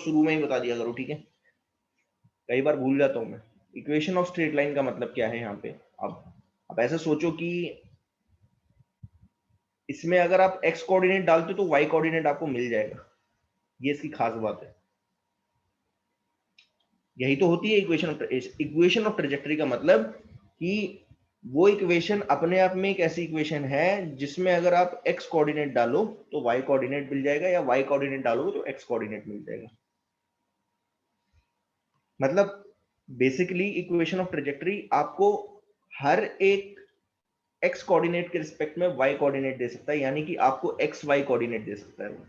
शुरू में ही बता दिया करो, ठीक है, कई बार भूल जाता हूँ मैं। इक्वेशन ऑफ स्ट्रेट लाइन का मतलब क्या है यहाँ पे। अब ऐसे सोचो कि इसमें अगर आप x कोऑर्डिनेट डालते हो तो y कोऑर्डिनेट आपको मिल जाएगा, ये इसकी खास बात है। यही तो होती है इक्वेशन ऑफ ट्रेजेक्टरी का मतलब कि वो इक्वेशन अपने आप में एक ऐसी इक्वेशन है जिसमें अगर आप x कोऑर्डिनेट डालो तो y कोऑर्डिनेट मिल जाएगा, या y कोऑर्डिनेट डालोगे तो x कोऑर्डिनेट मिल जाएगा। मतलब बेसिकली इक्वेशन ऑफ ट्रेजेक्टरी आपको हर एक x कोऑर्डिनेट के रिस्पेक्ट में y कोऑर्डिनेट दे सकता है, यानी कि आपको x y कोऑर्डिनेट दे सकता है वो।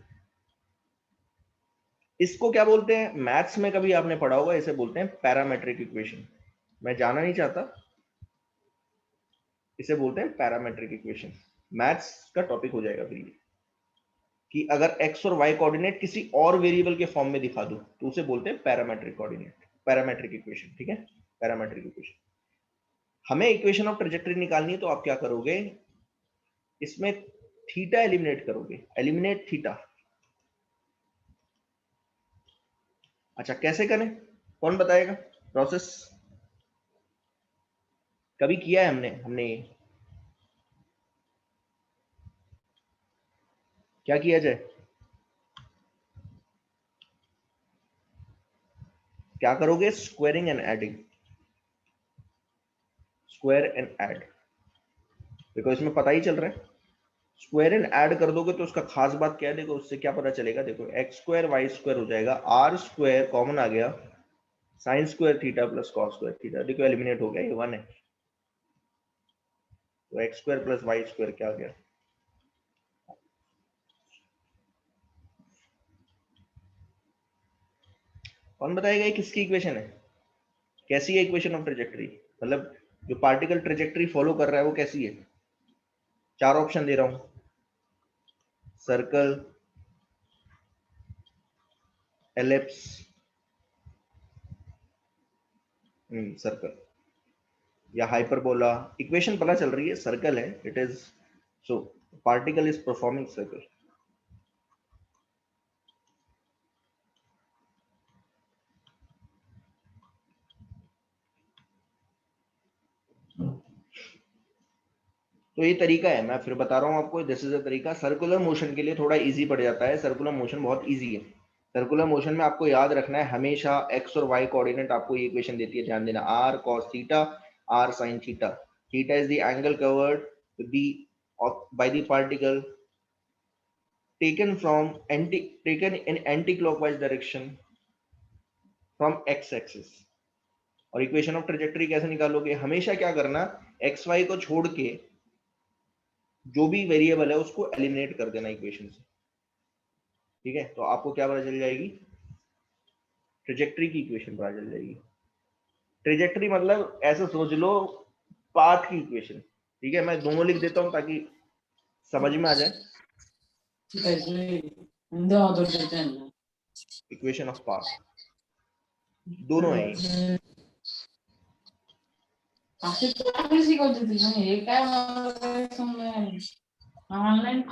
इसको क्या बोलते हैं, मैथ्स में कभी आपने पढ़ा होगा, इसे बोलते हैं पैरामेट्रिक इक्वेशन। मैं जाना नहीं चाहता, इसे बोलते हैं पैरामेट्रिक इक्वेशन। मैथ्स का टॉपिक हो जाएगा फिर ये, कि अगर x और y कोऑर्डिनेट किसी और वेरिएबल के फॉर्म में दिखा दो तो उसे बोलते हैं पैरामेट्रिक कोऑर्डिनेट, पैरामेट्रिक इक्वेशन, ठीक है, पैरामेट्रिक इक्वेशन। हमें इक्वेशन ऑफ ट्रेजेक्टरी निकालनी है तो आप क्या करोगे, इसमें थीटा एलिमिनेट करोगे, एलिमिनेट थीटा। अच्छा कैसे करें, कौन बताएगा प्रोसेस, कभी किया है हमने क्या किया जाए, क्या करोगे, squaring and adding, square and add, देखो इसमें पता ही चल रहा है। स्क्वायर एंड ऐड कर दोगे तो उसका खास बात क्या है, देखो उससे क्या पता चलेगा, देखो एक्स स्क्वायर वाई स्क्वायर हो जाएगा, आर स्क्वायर कॉमन आ गया, sine square theta plus cos square theta, देखो एलिमिनेट हो गया, ये वन है, तो x square plus y square क्या आ गया। कौन बताएगा ये किसकी इक्वेशन है, कैसी है इक्वेशन ऑफ ट्रेजेक्टरी, मतलब जो पार्टिकल ट्रेजेक्टरी फॉलो कर रहा है वो कैसी है। चार ऑप्शन दे रहा हूं, सर्कल, एलिप्स, सर्कल या हाइपरबोला। इक्वेशन पता चल रही है, सर्कल है, it is, so particle is performing circle. तो ये तरीका है, मैं फिर बता रहा हूँ आपको, दिस इज अ तरीका। सर्कुलर मोशन के लिए थोड़ा इजी पड़ जाता है, सर्कुलर मोशन बहुत इजी है। सर्कुलर मोशन में आपको याद रखना है हमेशा एक्स और वाई कोऑर्डिनेट आपको ये इक्वेशन देती है, ध्यान देना, r cos theta, r sine theta, theta is the angle covered by the particle taken in anti-clockwise direction from x axis। और इक्वेशन ऑफ ट्रेजेक्टरी कैसे निकालोगे, हमेशा क्या करना, एक्स वाई को छोड़ के जो भी वेरिएबल है उसको एलिमिनेट कर देना इक्वेशन से, ठीक है, तो आपको क्या पता चल जाएगी, ट्रेजेक्टरी की इक्वेशन पता चल जाएगी। ट्रेजेक्टरी मतलब ऐसे सोच लो, पाथ की इक्वेशन, ठीक है, मैं दोनों लिख देता हूं ताकि समझ में आ जाए। इक्वेशन ऑफ पाथ दोनों है ये। ऑनलाइन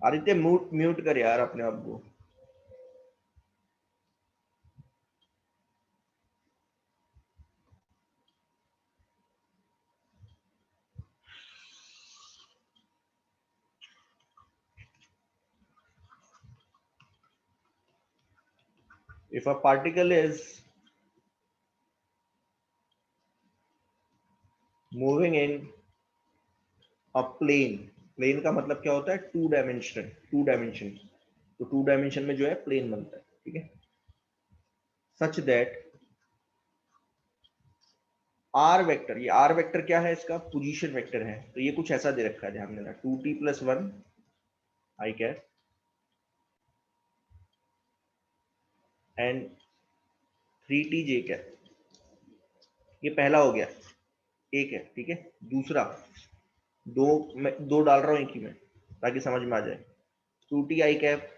आदित्य म्यूट म्यूट कर यार अपने आप को। If a particle is moving in a plane, plane का मतलब क्या होता है, टू डायमेंशन, टू डायमेंशन, तो टू डायमेंशन में जो है प्लेन बनता है, ठीक है, सच दैट आर वेक्टर, ये आर वेक्टर क्या है, इसका पोजीशन वेक्टर है, तो ये कुछ ऐसा दे रखा है, ध्यान देना, 2t+1 I cap and 3t j cap, ये पहला हो गया, एक है, ठीक है, दूसरा दो, मैं दो डाल रहा हूं एक ही में ताकि समझ में आ जाए, 2t i cap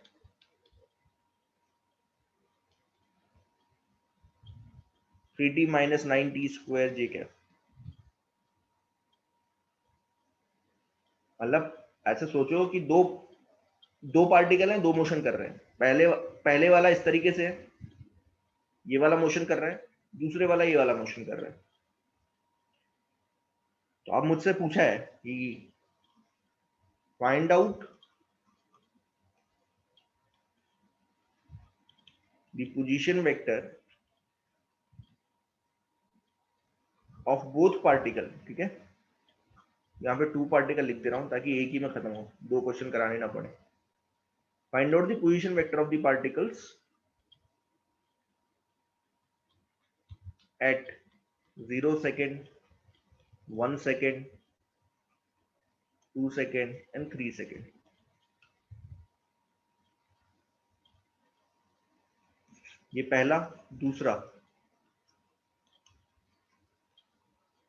3t - 9t square j cap, मतलब ऐसे सोचो कि दो दो पार्टिकल हैं, दो मोशन कर रहे हैं। पहले वाला इस तरीके से है, ये वाला मोशन कर रहा है, दूसरे वाला ये वाला मोशन कर रहा है। तो अब मुझसे पूछा है कि find out the position vector of both particle. ठीक है, यहाँ पे टू पार्टिकल लिख दे रहा हूं ताकि एक ही में खत्म हो, दो क्वेश्चन कराने ना पड़े। Find out the position vector of the particles at 0 second, 1 second, 2 second and 3 second। ये पहला। दूसरा,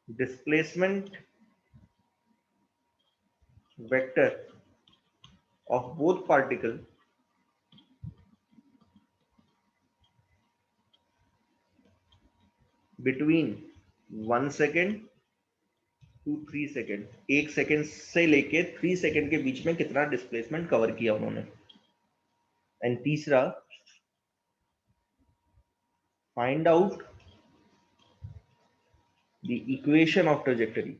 displacement vector of both particle between 1 second two 3 second. 1 second से लेके 3 सेकेंड के बीच में कितना डिस्प्लेसमेंट कवर किया उन्होंने। एंड तीसरा, find out the equation of trajectory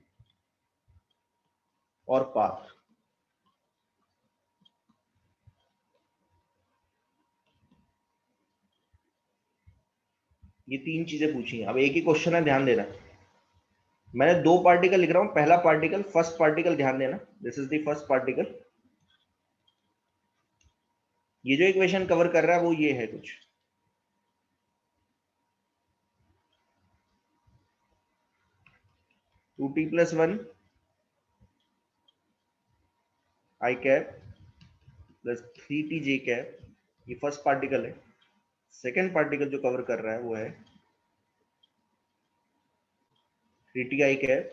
और पाथ। ये तीन चीजें पूछी हैं। अब एक ही क्वेश्चन है, ध्यान देना। मैंने दो पार्टिकल लिख रहा हूं। पहला पार्टिकल, फर्स्ट पार्टिकल, ध्यान देना, this is the first particle. ये जो इक्वेशन कवर कर रहा है वो ये है कुछ। Two t plus one i cap plus 3t j cap, ये फर्स्ट पार्टिकल है। सेकेंड पार्टिकल जो कवर कर रहा है वो है 3t i cap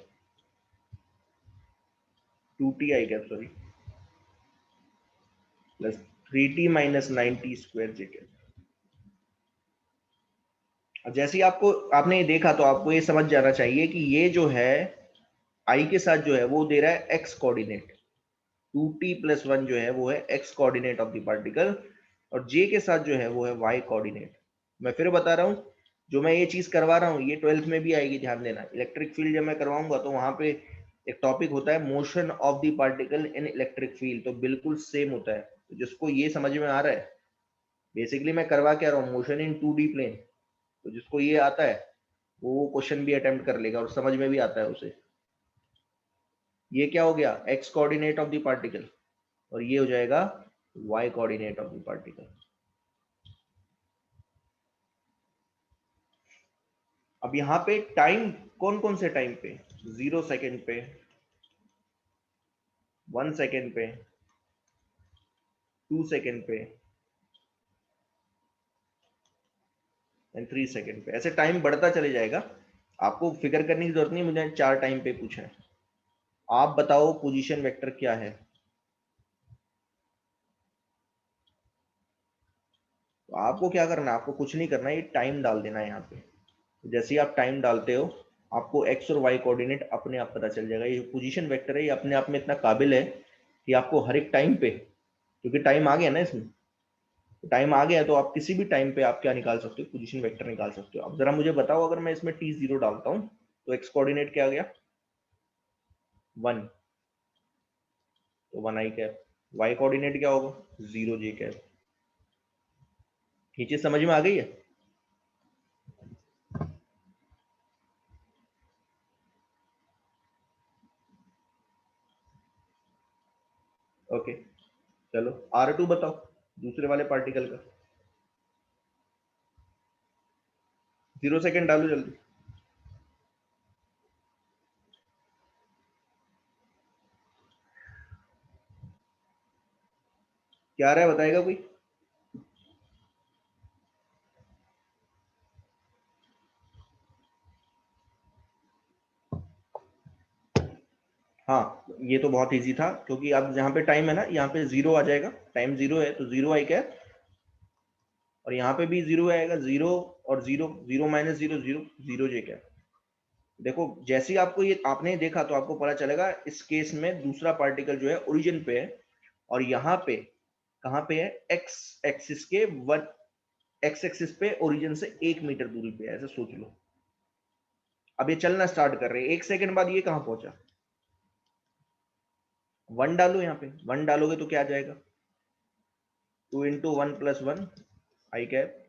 2t i cap sorry plus 3t minus 9t square j cap. अब जैसे ही आपने ये देखा तो आपको ये समझ जाना चाहिए कि ये जो है आई के साथ जो है वो दे रहा है x coordinate. 2t plus one जो है वो है x coordinate of the particle, और जे के साथ जो है वो है वाई कोऑर्डिनेट। मैं फिर बता रहा हूँ, जो मैं ये चीज करवा रहा हूँ ये 12th में भी आएगी, ध्यान देना। इलेक्ट्रिक फील्ड जब मैं करवाऊंगा तो वहां पे एक टॉपिक होता है motion of the particle in electric field, तो बिल्कुल सेम होता है। तो जिसको ये समझ में आ रहा है, बेसिकली मैं करवा क्या रहा हूँ, मोशन इन 2D प्लेन। तो जिसको ये आता है वो क्वेश्चन भी अटेम्प्ट कर लेगा और समझ में भी आता है उसे। ये क्या हो गया, x coordinate of the particle, और ये हो जाएगा y coordinate of the particle. अब यहाँ पे टाइम, कौन कौन से टाइम पे, 0 सेकेंड पे, 1 सेकेंड पे, 2 सेकेंड पे एंड 3 सेकेंड पे, ऐसे टाइम बढ़ता चले जाएगा। आपको फिक्र करने की जरूरत नहीं, मुझे 4 टाइम पे पूछा है। आप बताओ पोजीशन वेक्टर क्या है। तो आपको क्या करना है, आपको कुछ नहीं करना है, ये टाइम डाल देना है यहाँ पे। जैसे ही आप टाइम डालते हो आपको एक्स और वाई कोऑर्डिनेट अपने आप पता चल जाएगा। ये पोजीशन वेक्टर है, ये अपने आप में इतना काबिल है कि आपको हर एक टाइम पे, क्योंकि टाइम आ गया ना इसमें, टाइम आ गया तो आप किसी भी टाइम पे आप क्या निकाल सकते हो, पोजीशन वेक्टर निकाल सकते हो। अब जरा मुझे बताओ, अगर मैं इसमें t0 डालता हूँ तो एक्स कोऑर्डिनेट क्या आ गया, 1, तो 1 आई कैप। वाई कोऑर्डिनेट क्या होगा, 0 जे कैप। ये चीज समझ में आ गई है। ओके, चलो R2 बताओ, दूसरे वाले पार्टिकल का। 0 सेकेंड डालो जल्दी। क्या आ रहा है, बताएगा कोई। हाँ, ये तो बहुत इजी था, क्योंकि अब जहाँ पे टाइम है ना, यहाँ पे 0 आ जाएगा, टाइम 0 है तो 0 आई कैप, और यहाँ पे भी 0 आएगा, 0 और 0, 0 माइनस 0 0, 0 जे कैप। देखो जैसे ही आपको ये आपने देखा तो आपको पता चलेगा इस केस में दूसरा पार्टिकल जो है ओरिजिन पे है, और यहाँ पे कहाँ पे है, एक्स एक्सिस के वन, एक्स एक्सिस पे ओरिजिन से 1 मीटर दूरी पे है, ऐसे सोच लो। अब ये चलना स्टार्ट कर रहे हैं, 1 सेकंड बाद ये कहाँ पहुंचा, 1 डालो, यहाँ पे 1 डालोगे तो क्या आ जाएगा, 2 × 1 + 1 आई कैप,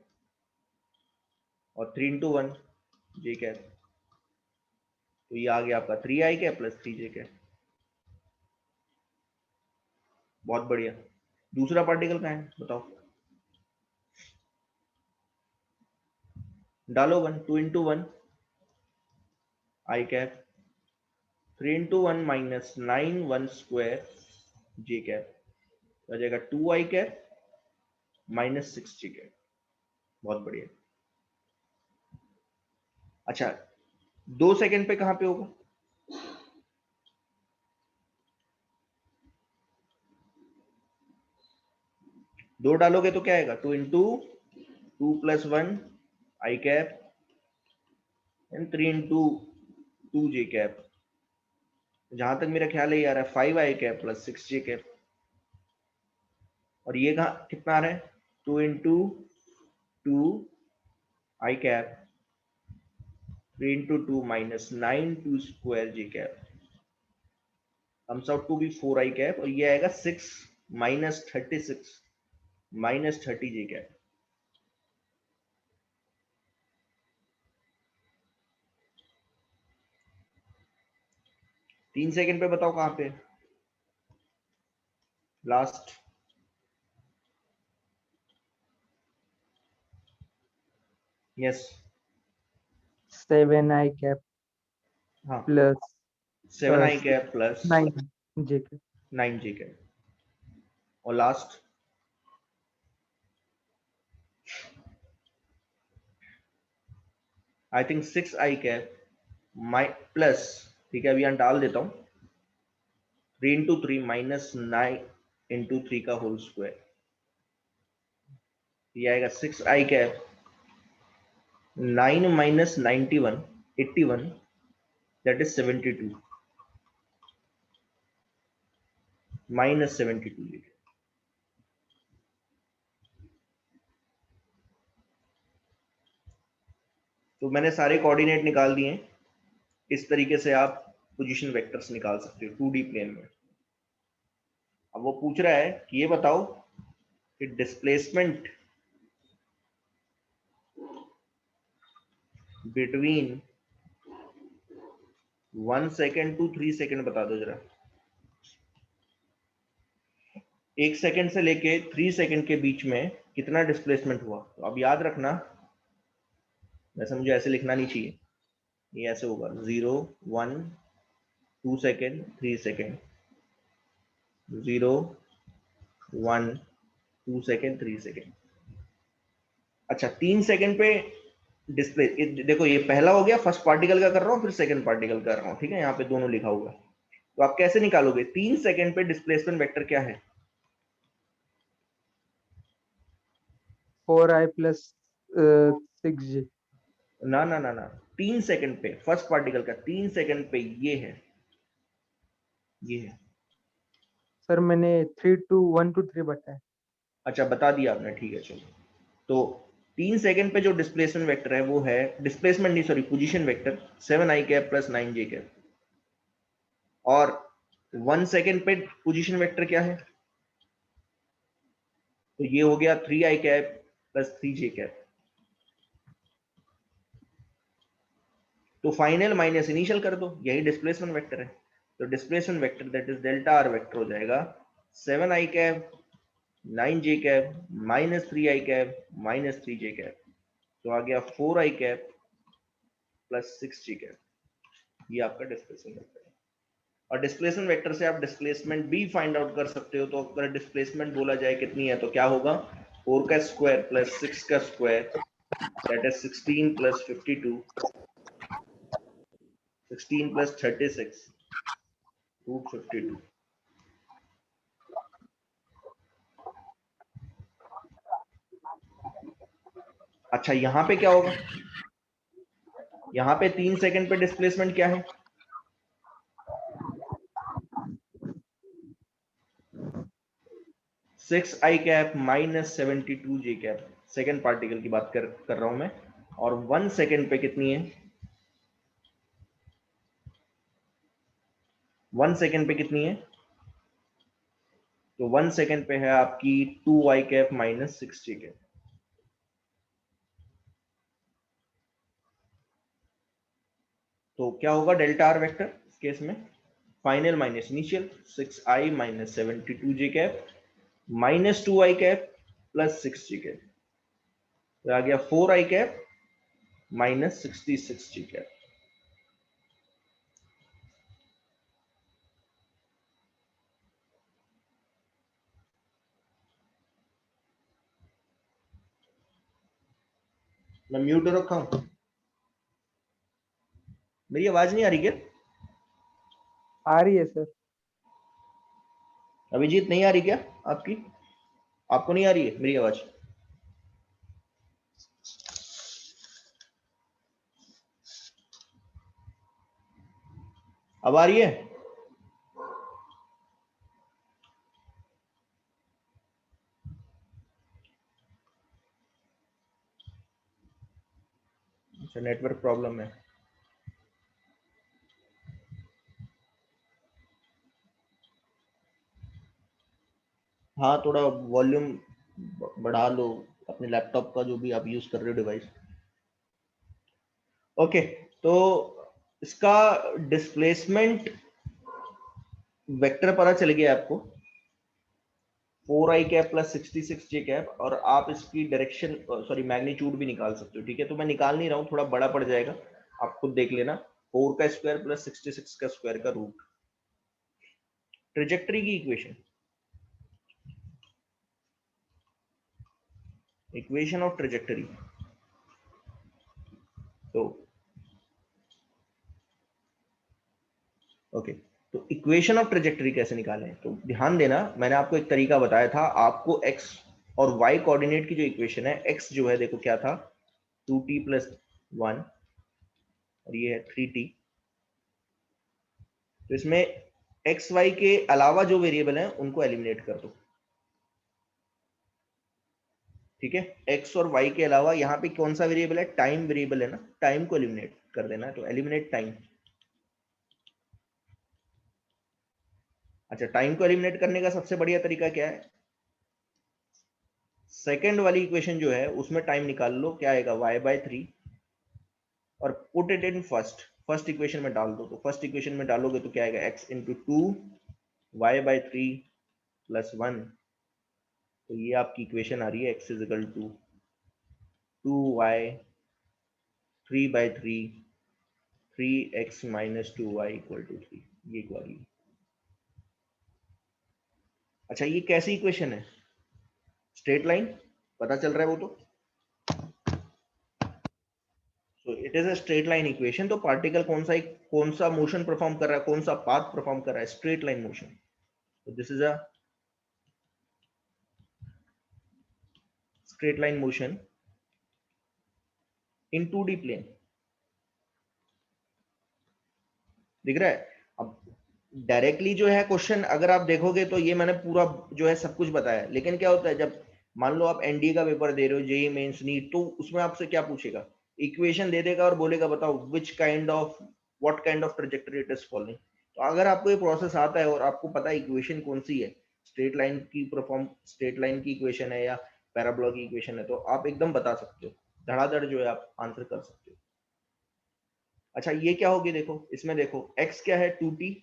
और 3 × 1 जे कैप, तो ये आ गया आपका 3 आई कैप + 3 जे कैप। बहुत बढ़िया। दूसरा पार्टिकल कहाँ है बताओ, डालो 1, 2 × 1 आई कैप, 3 × 1 - 9 1² जे कैप, हो जाएगा 2 आई कैप -6 जे कैप। बहुत बढ़िया। अच्छा 2 सेकंड पे कहाँ पे होगा, 2 डालोगे तो क्या आएगा, 2 × 2 + 1 आई कैप एंड 3 × 2 जे कैप। जहां तक मेरा ख्याल है ये आ रहा है 5 आई कैप + 6 जे कैप। और ये कहाँ कितना आ रहा है, 2 × 2 i cap, 3 × 2 - 9 2² j cap, comes out to be 4 i cap, और ये आएगा 6 - 36 -30 जे कैप। 3 सेकंड पे बताओ कहाँ पे लास्ट, यस 7 आई कैप हाँ, plus 7 I cap + 9 J cap. 9 J cap, और last I think 6 I cap my plus, ठीक है अभी यहाँ डाल देता हूँ, 3 × 3 - 9 × 3 का होल स्क्वायर, ये आएगा 6 आई कैप 9 - 91 81, दैट इज 72 -72। तो मैंने सारे कोऑर्डिनेट निकाल दिए हैं। इस तरीके से आप पोजीशन वेक्टर्स निकाल सकते हो 2D प्लेन में। अब वो पूछ रहा है कि ये बताओ कि displacement between 1 second two 3 second बता दो जरा। 1 सेकेंड से लेके 3 सेकेंड के बीच में कितना डिस्प्लेसमेंट हुआ। तो अब याद रखना, वैसे मुझे ऐसे लिखना नहीं चाहिए, ये ऐसे होगा 0 1 2 सेकेंड 3 सेकेंड, 0 1 2 सेकेंड 3 सेकेंड। अच्छा 3 सेकेंड पे डिस्प्ले, देखो ये पहला हो गया, फर्स्ट पार्टिकल का कर रहा हूँ, फिर सेकंड पार्टिकल कर रहा हूँ, ठीक है यहाँ पे दोनों लिखा हुआ है। तो आप कैसे निकालोगे, 3 सेकेंड पे डिस्प्लेसमेंट वेक्टर क्या है, 4i + 6 जे। ना ना ना ना, 3 सेकेंड पे फर्स्ट पार्टिकल का 3 सेकेंड पे ये है, ये है। सर मैंने 3 to 1 to 3 बताया। अच्छा बता दिया आपने, ठीक है चलो। तो 3 सेकेंड पे जो डिस्प्लेसमेंट वेक्टर है वो है, डिस्प्लेसमेंट नहीं sorry position vector 7 I cap + 9 J cap. और 1 सेकेंड पे पोजीशन वेक्टर क्या है, तो ये हो गया 3 आई कैप + 3 जे कैप। तो फाइनल माइनस इनिशियल कर दो, यही डिस्प्लेसमेंट वेक्टर है। तो displacement vector that is delta R vector हो जाएगा 7 I cap 9 J cap -3 I cap -3 J cap. तो आ गया 4 आई कैप + 6 जे कैप। ये आपका डिस्प्लेसमेंट वेक्टर है। और डिस्प्लेसमेंट वेक्टर से आप डिस्प्लेसमेंट भी फाइंड आउट कर सकते हो। तो अगर डिस्प्लेसमेंट बोला जाए कितनी है तो क्या होगा, 4 का स्क्वायर + 6 का स्क्वायर दैट इज 16 + 52, 16 + 36 √52। अच्छा यहाँ पे क्या होगा, यहाँ पे 3 सेकंड पे डिस्प्लेसमेंट क्या है? 6i cap minus 72j cap, second particle की बात कर रहा हूं मैं। और 1 सेकंड पे कितनी है? 1 सेकंड पे कितनी है? तो 1 सेकंड पे है आपकी 2i cap minus 6j cap. तो क्या होगा डेल्टा आर वेक्टर इस केस में? Final minus initial, 6i minus 72j cap minus 2i cap plus 6j cap, तो आ गया 4i cap minus 66j cap. मैं म्यूट रखा हूं, मेरी आवाज नहीं आ रही क्या? आ रही है सर। अभिजीत नहीं आ रही क्या आपकी? आपको नहीं आ रही है मेरी आवाज? अब आ रही है? अच्छा, नेटवर्क प्रॉब्लम है। हाँ, थोड़ा वॉल्यूम बढ़ा लो अपने लैपटॉप का, जो भी आप यूज कर रहे हो डिवाइस। ओके, तो इसका डिस्प्लेसमेंट वेक्टर पता चल गया आपको, 4i cap plus 66j cap, और आप इसकी डायरेक्शन सॉरी मैग्नीट्यूड भी निकाल सकते हो। ठीक है, तो मैं निकाल नहीं रहा हूँ, थोड़ा बड़ा पड़ जाएगा, आप खुद देख लेना। 4 का स्क्वायर प्लस 66 का स्क्वायर का रूट। ट्रेजेक्टरी की इक्वेशन ऑफ ट्रेजेक्टरी, तो ओके, तो इक्वेशन ऑफ ट्रेजेक्टरी कैसे निकालें? तो ध्यान देना, मैंने आपको एक तरीका बताया था। आपको एक्स और वाई कोऑर्डिनेट की जो इक्वेशन है, एक्स जो है देखो क्या था, 2t प्लस 1, और ये है 3t। तो इसमें एक्स वाई के अलावा जो वेरिएबल हैं उनको एलिमिनेट कर दो। ठीक है, एक्स और वाई के अलावा यहाँ पे कौन सा वेरिएबल है? टाइम वेरिएबल है ना, टाइम को एलिमिनेट कर देना, तो एलिमिनेट टाइम। अच्छा, टाइम को एलिमिनेट करने का सबसे बढ़िया तरीका क्या है? सेकेंड वाली इक्वेशन जो है उसमें टाइम निकाल लो, क्या आएगा? y/3, और put it in first equation में डाल दो। तो फर्स्ट इक्वेशन में डालोगे तो क्या आएगा? x into 2 y/3 plus 1। तो ये आपकी इक्वेशन आ रही है, x is equal to 2y 3/3 3x minus 2y equal to 3, ये वाली। अच्छा, ये कैसी इक्वेशन है? स्ट्रेट लाइन पता चल रहा है वो तो। So it is a straight line equation. तो पार्टिकल कौन सा मोशन परफॉर्म कर रहा है, कौन सा पाथ परफॉर्म कर रहा है? Straight line motion. तो this is a straight line motion in 2D plane. दिख रहा है? अब डायरेक्टली जो है क्वेश्चन अगर आप देखोगे तो ये मैंने पूरा जो है सब कुछ बताया, लेकिन क्या होता है जब मान लो आप एनडीए का पेपर दे रहे हो, जेई मेंस नीट, तो उसमें आपसे क्या पूछेगा? इक्वेशन दे देगा और बोलेगा बताओ which kind of what kind of trajectory it is following. तो अगर आपको ये प्रोसेस आता है और आपको पता है इक्वेशन कौन सी है, स्ट्रेट लाइन की इक्वेशन है या पैराबोला की इक्वेशन है, तो आप एकदम बता सकते हो, धड़ाधड़ जो है आप आंसर कर सकते हो। अच्छा, ये क्या होगी? देखो इसमें, देखो x क्या है? 2t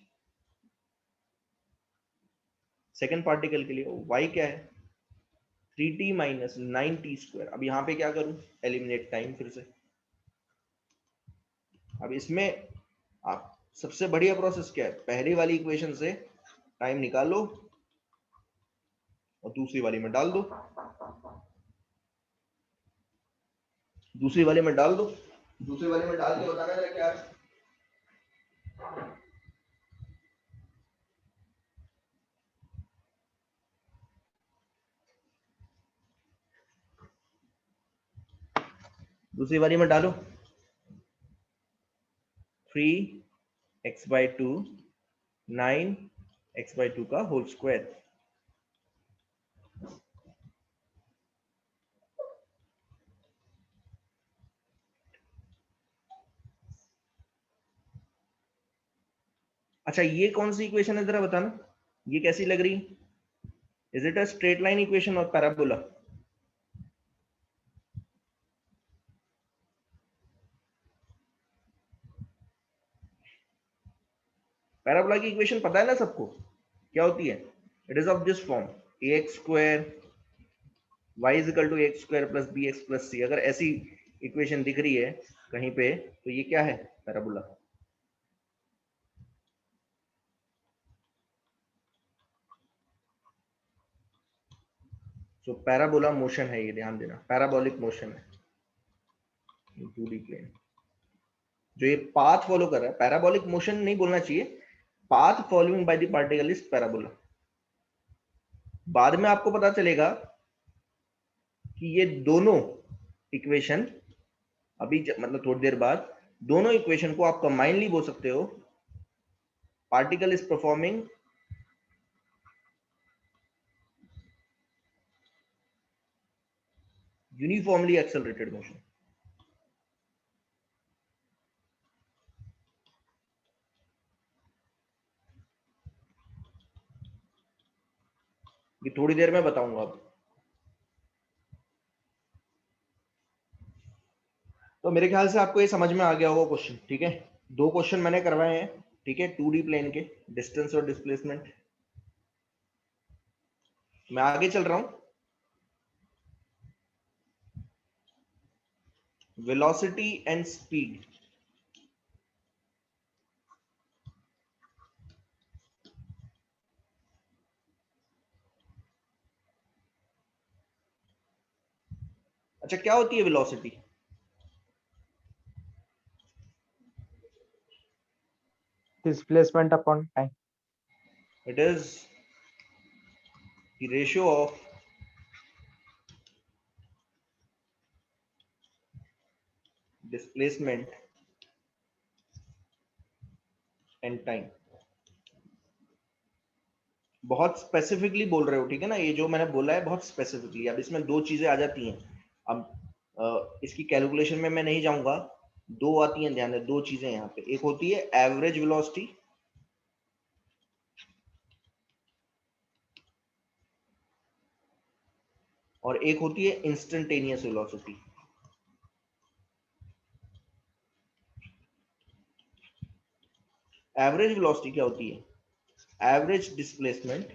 सेकेंड पार्टिकल के लिए। y क्या है? 3t minus 9t square. अब यहाँ पे क्या करूं? एलिमिनेट टाइम फिर से। अब इसमें आप सबसे बढ़िया प्रोसेस क्या है? पहली वाली इक्वेशन से टाइम निकालो और दूसरी वाली में डाल दो, दूसरी वाली में डाल दो, दूसरी वाली में डाल के बताना जरा क्या है। दूसरी वाली में डालो, 3x/2 9x/2 का होल स्क्वायर। अच्छा ये कौन सी इक्वेशन है जरा बताना, ये कैसी लग रही? Is it a straight line equation और पैराबोला? पैराबोला की इक्वेशन पता है ना सबको, क्या होती है? It is of this form, ax square y is equal to x square plus b x plus c. अगर ऐसी इक्वेशन दिख रही है कहीं पे तो ये क्या है? पैराबोला। सो पैराबोला मोशन है ये, ध्यान देना, पैराबोलिक मोशन है 2D प्लेन। जो ये पाथ फॉलो कर रहा है, पैराबोलिक मोशन नहीं बोलना चाहिए, path following by the particle is parabola. बाद में आपको पता चलेगा कि ये दोनों इक्वेशन अभी मतलब थोड़ी देर बाद दोनों इक्वेशन को आप कंबाइनली बोल सकते हो, particle is performing uniformly accelerated motion. ये थोड़ी देर में बताऊंगा। अब तो मेरे ख्याल से आपको ये समझ में आ गया होगा क्वेश्चन, ठीक है? दो क्वेश्चन मैंने करवाए हैं, ठीक है, 2D प्लेन के, डिस्टेंस और डिस्प्लेसमेंट। मैं आगे चल रहा हूं। Velocity and speed. अच्छा क्या होती है velocity? Displacement upon time. It is the ratio of displacement and time. बहुत स्पेसिफिकली बोल रहे हो, ठीक है ना? ये जो मैंने बोला है बहुत स्पेसिफिकली। अब इसमें दो चीजें आ जाती हैं। अब इसकी कैलकुलेशन में मैं नहीं जाऊंगा, दो आती हैं, ध्यान दें, दो चीजें यहाँ पे। एक होती है एवरेज वेलोसिटी, और एक होती है इंस्टेंटेनियस वेलोसिटी। एवरेज वेलोसिटी क्या होती है? एवरेज डिस्प्लेसमेंट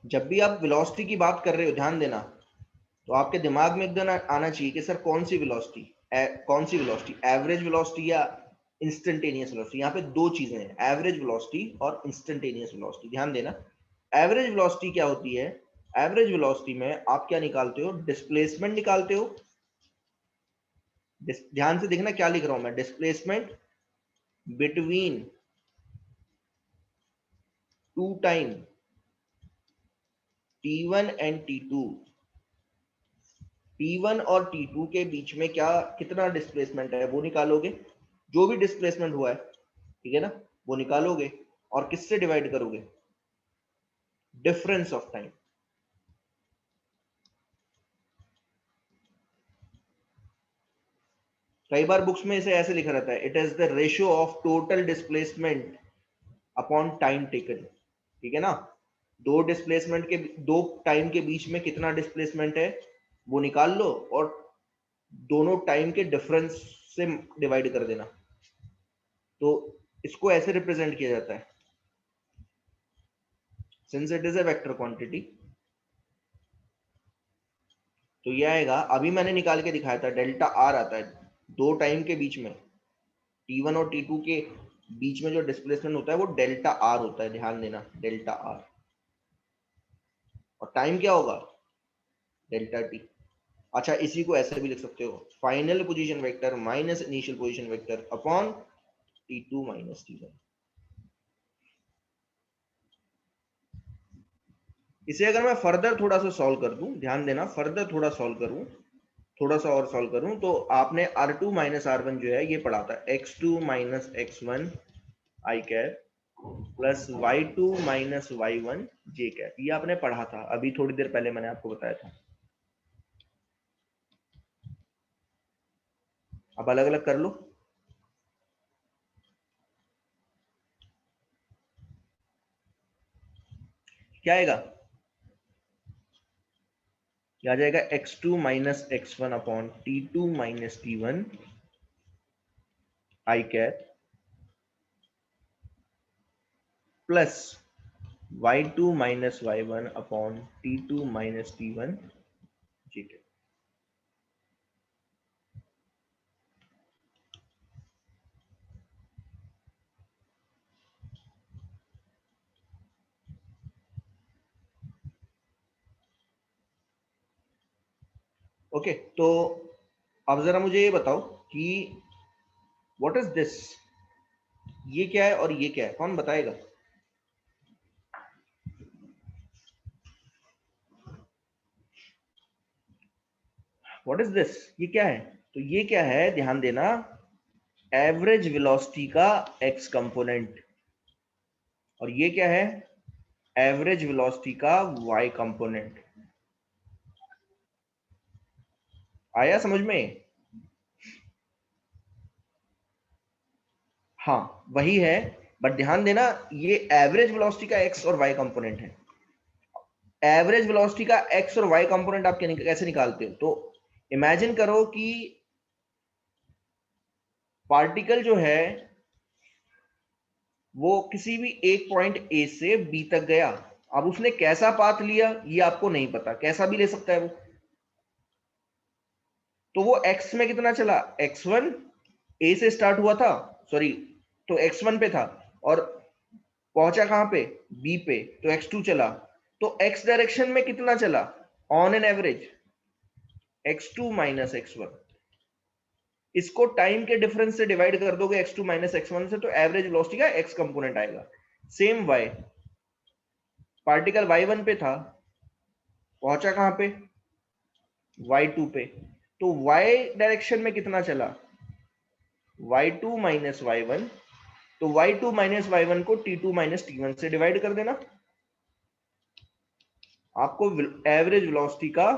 जब भी आप वेलोसिटी की बात कर रहे हो, ध्यान देना, तो आपके दिमाग में एकदम आना चाहिए कि सर कौन सी वेलोसिटी, कौन सी वेलोसिटी, एवरेज वेलोसिटी या इंस्टेंटेनियस वेलोसिटी। यहाँ पे दो चीजें हैं, एवरेज वेलोसिटी और इंस्टेंटेनियस वेलोसिटी। ध्यान देना, एवरेज वेलोसिटी क्या होती है? एवरेज वेलोसिटी में आप क्या निकालते हो? डिस्प्लेसमेंट निकालते हो। ध्यान से देखना क्या लिख रहा हूं मैं, displacement between two time T1 and T2। T1 और T2 के बीच में क्या कितना डिस्प्लेसमेंट है वो निकालोगे, जो भी डिस्प्लेसमेंट हुआ है, ठीक है ना, वो निकालोगे और किससे डिवाइड करोगे? Difference of time. कई बार बुक्स में इसे ऐसे लिखा रहता है, it is the ratio of total displacement upon time taken, ठीक है ना? दो डिस्प्लेसमेंट के, दो टाइम के बीच में कितना डिस्प्लेसमेंट है वो निकाल लो और दोनों टाइम के डिफरेंस से डिवाइड कर देना। तो इसको ऐसे रिप्रेजेंट किया जाता है, since it is a vector quantity. तो ये आएगा, अभी मैंने निकाल के दिखाया था, डेल्टा आर आता है दो टाइम के बीच में, T1 और T2 के बीच में जो डिस्प्लेसमेंट होता है वो डेल्टा आर होता है, ध्यान देना, डेल्टा आर। और टाइम क्या होगा? Delta T. अच्छा इसी को ऐसे भी लिख सकते हो, final position vector minus initial position vector upon T2 minus T1। इसे अगर मैं फर्दर थोड़ा सा सॉल्व कर दूं, ध्यान देना, फर्दर थोड़ा सॉल्व करूं, थोड़ा सा और सॉल्व करूं, तो आपने R2 माइनस R1 जो है ये पढ़ा था, x2 minus x1 i cap plus y2 minus y1 j cap, ये आपने पढ़ा था अभी थोड़ी देर पहले, मैंने आपको बताया था। अब अलग अलग कर लो। क्या आएगा? क्या आ जाएगा? x2 minus x1 upon t2 minus t1 i cap plus y2 minus y1 upon t2 minus t1 j cap. Okay, तो अब जरा मुझे ये बताओ कि व्हाट इज दिस, ये क्या है और ये क्या है, कौन बताएगा? व्हाट इज दिस, ये क्या है? तो ये क्या है, ध्यान देना, एवरेज वेलोसिटी का एक्स कंपोनेंट, और ये क्या है? एवरेज वेलोसिटी का वाई कंपोनेंट। आया समझ में? हाँ वही है, बट ध्यान देना, ये एवरेज वेलोसिटी का एक्स और वाई कंपोनेंट है। एवरेज वेलोसिटी का एक्स और वाई कंपोनेंट आप कैसे निकालते हो? तो इमेजिन करो कि पार्टिकल जो है वो किसी भी एक पॉइंट ए से बी तक गया। अब उसने कैसा पाथ लिया ये आपको नहीं पता, कैसा भी ले सकता है वो। तो वो एक्स में कितना चला? x1 ए से स्टार्ट हुआ था, सॉरी, तो x1 पे था और पहुंचा कहां पे? बी पे, तो x2 चला। तो x डायरेक्शन में कितना चला on an average? x2 minus x1। इसको टाइम के डिफरेंस से डिवाइड कर दोगे x2 माइनस x1 से, तो एवरेज वेलोसिटी का x कंपोनेंट आएगा। सेम y, पार्टिकल y1 पे था, पहुंचा कहां पे? y2 पे, तो y डायरेक्शन में कितना चला? y2 minus y1। तो y2 माइनस y1 को t2 माइनस t1 से डिवाइड कर देना, आपको एवरेज वेलोसिटी का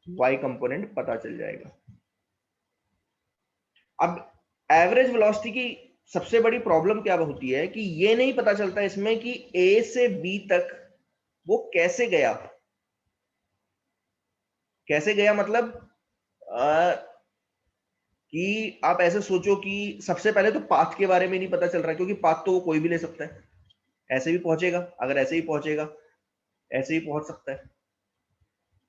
y कंपोनेंट पता चल जाएगा। अब एवरेज वेलोसिटी की सबसे बड़ी प्रॉब्लम क्या होती है कि ये नहीं पता चलता इसमें कि A से B तक वो कैसे गया। कैसे गया मतलब कि आप ऐसे सोचो कि सबसे पहले तो पाथ के बारे में नहीं पता चल रहा है, क्योंकि पाथ तो वो कोई भी ले सकता है, ऐसे भी पहुंचेगा, अगर ऐसे ही पहुंचेगा ऐसे ही पहुंच सकता है।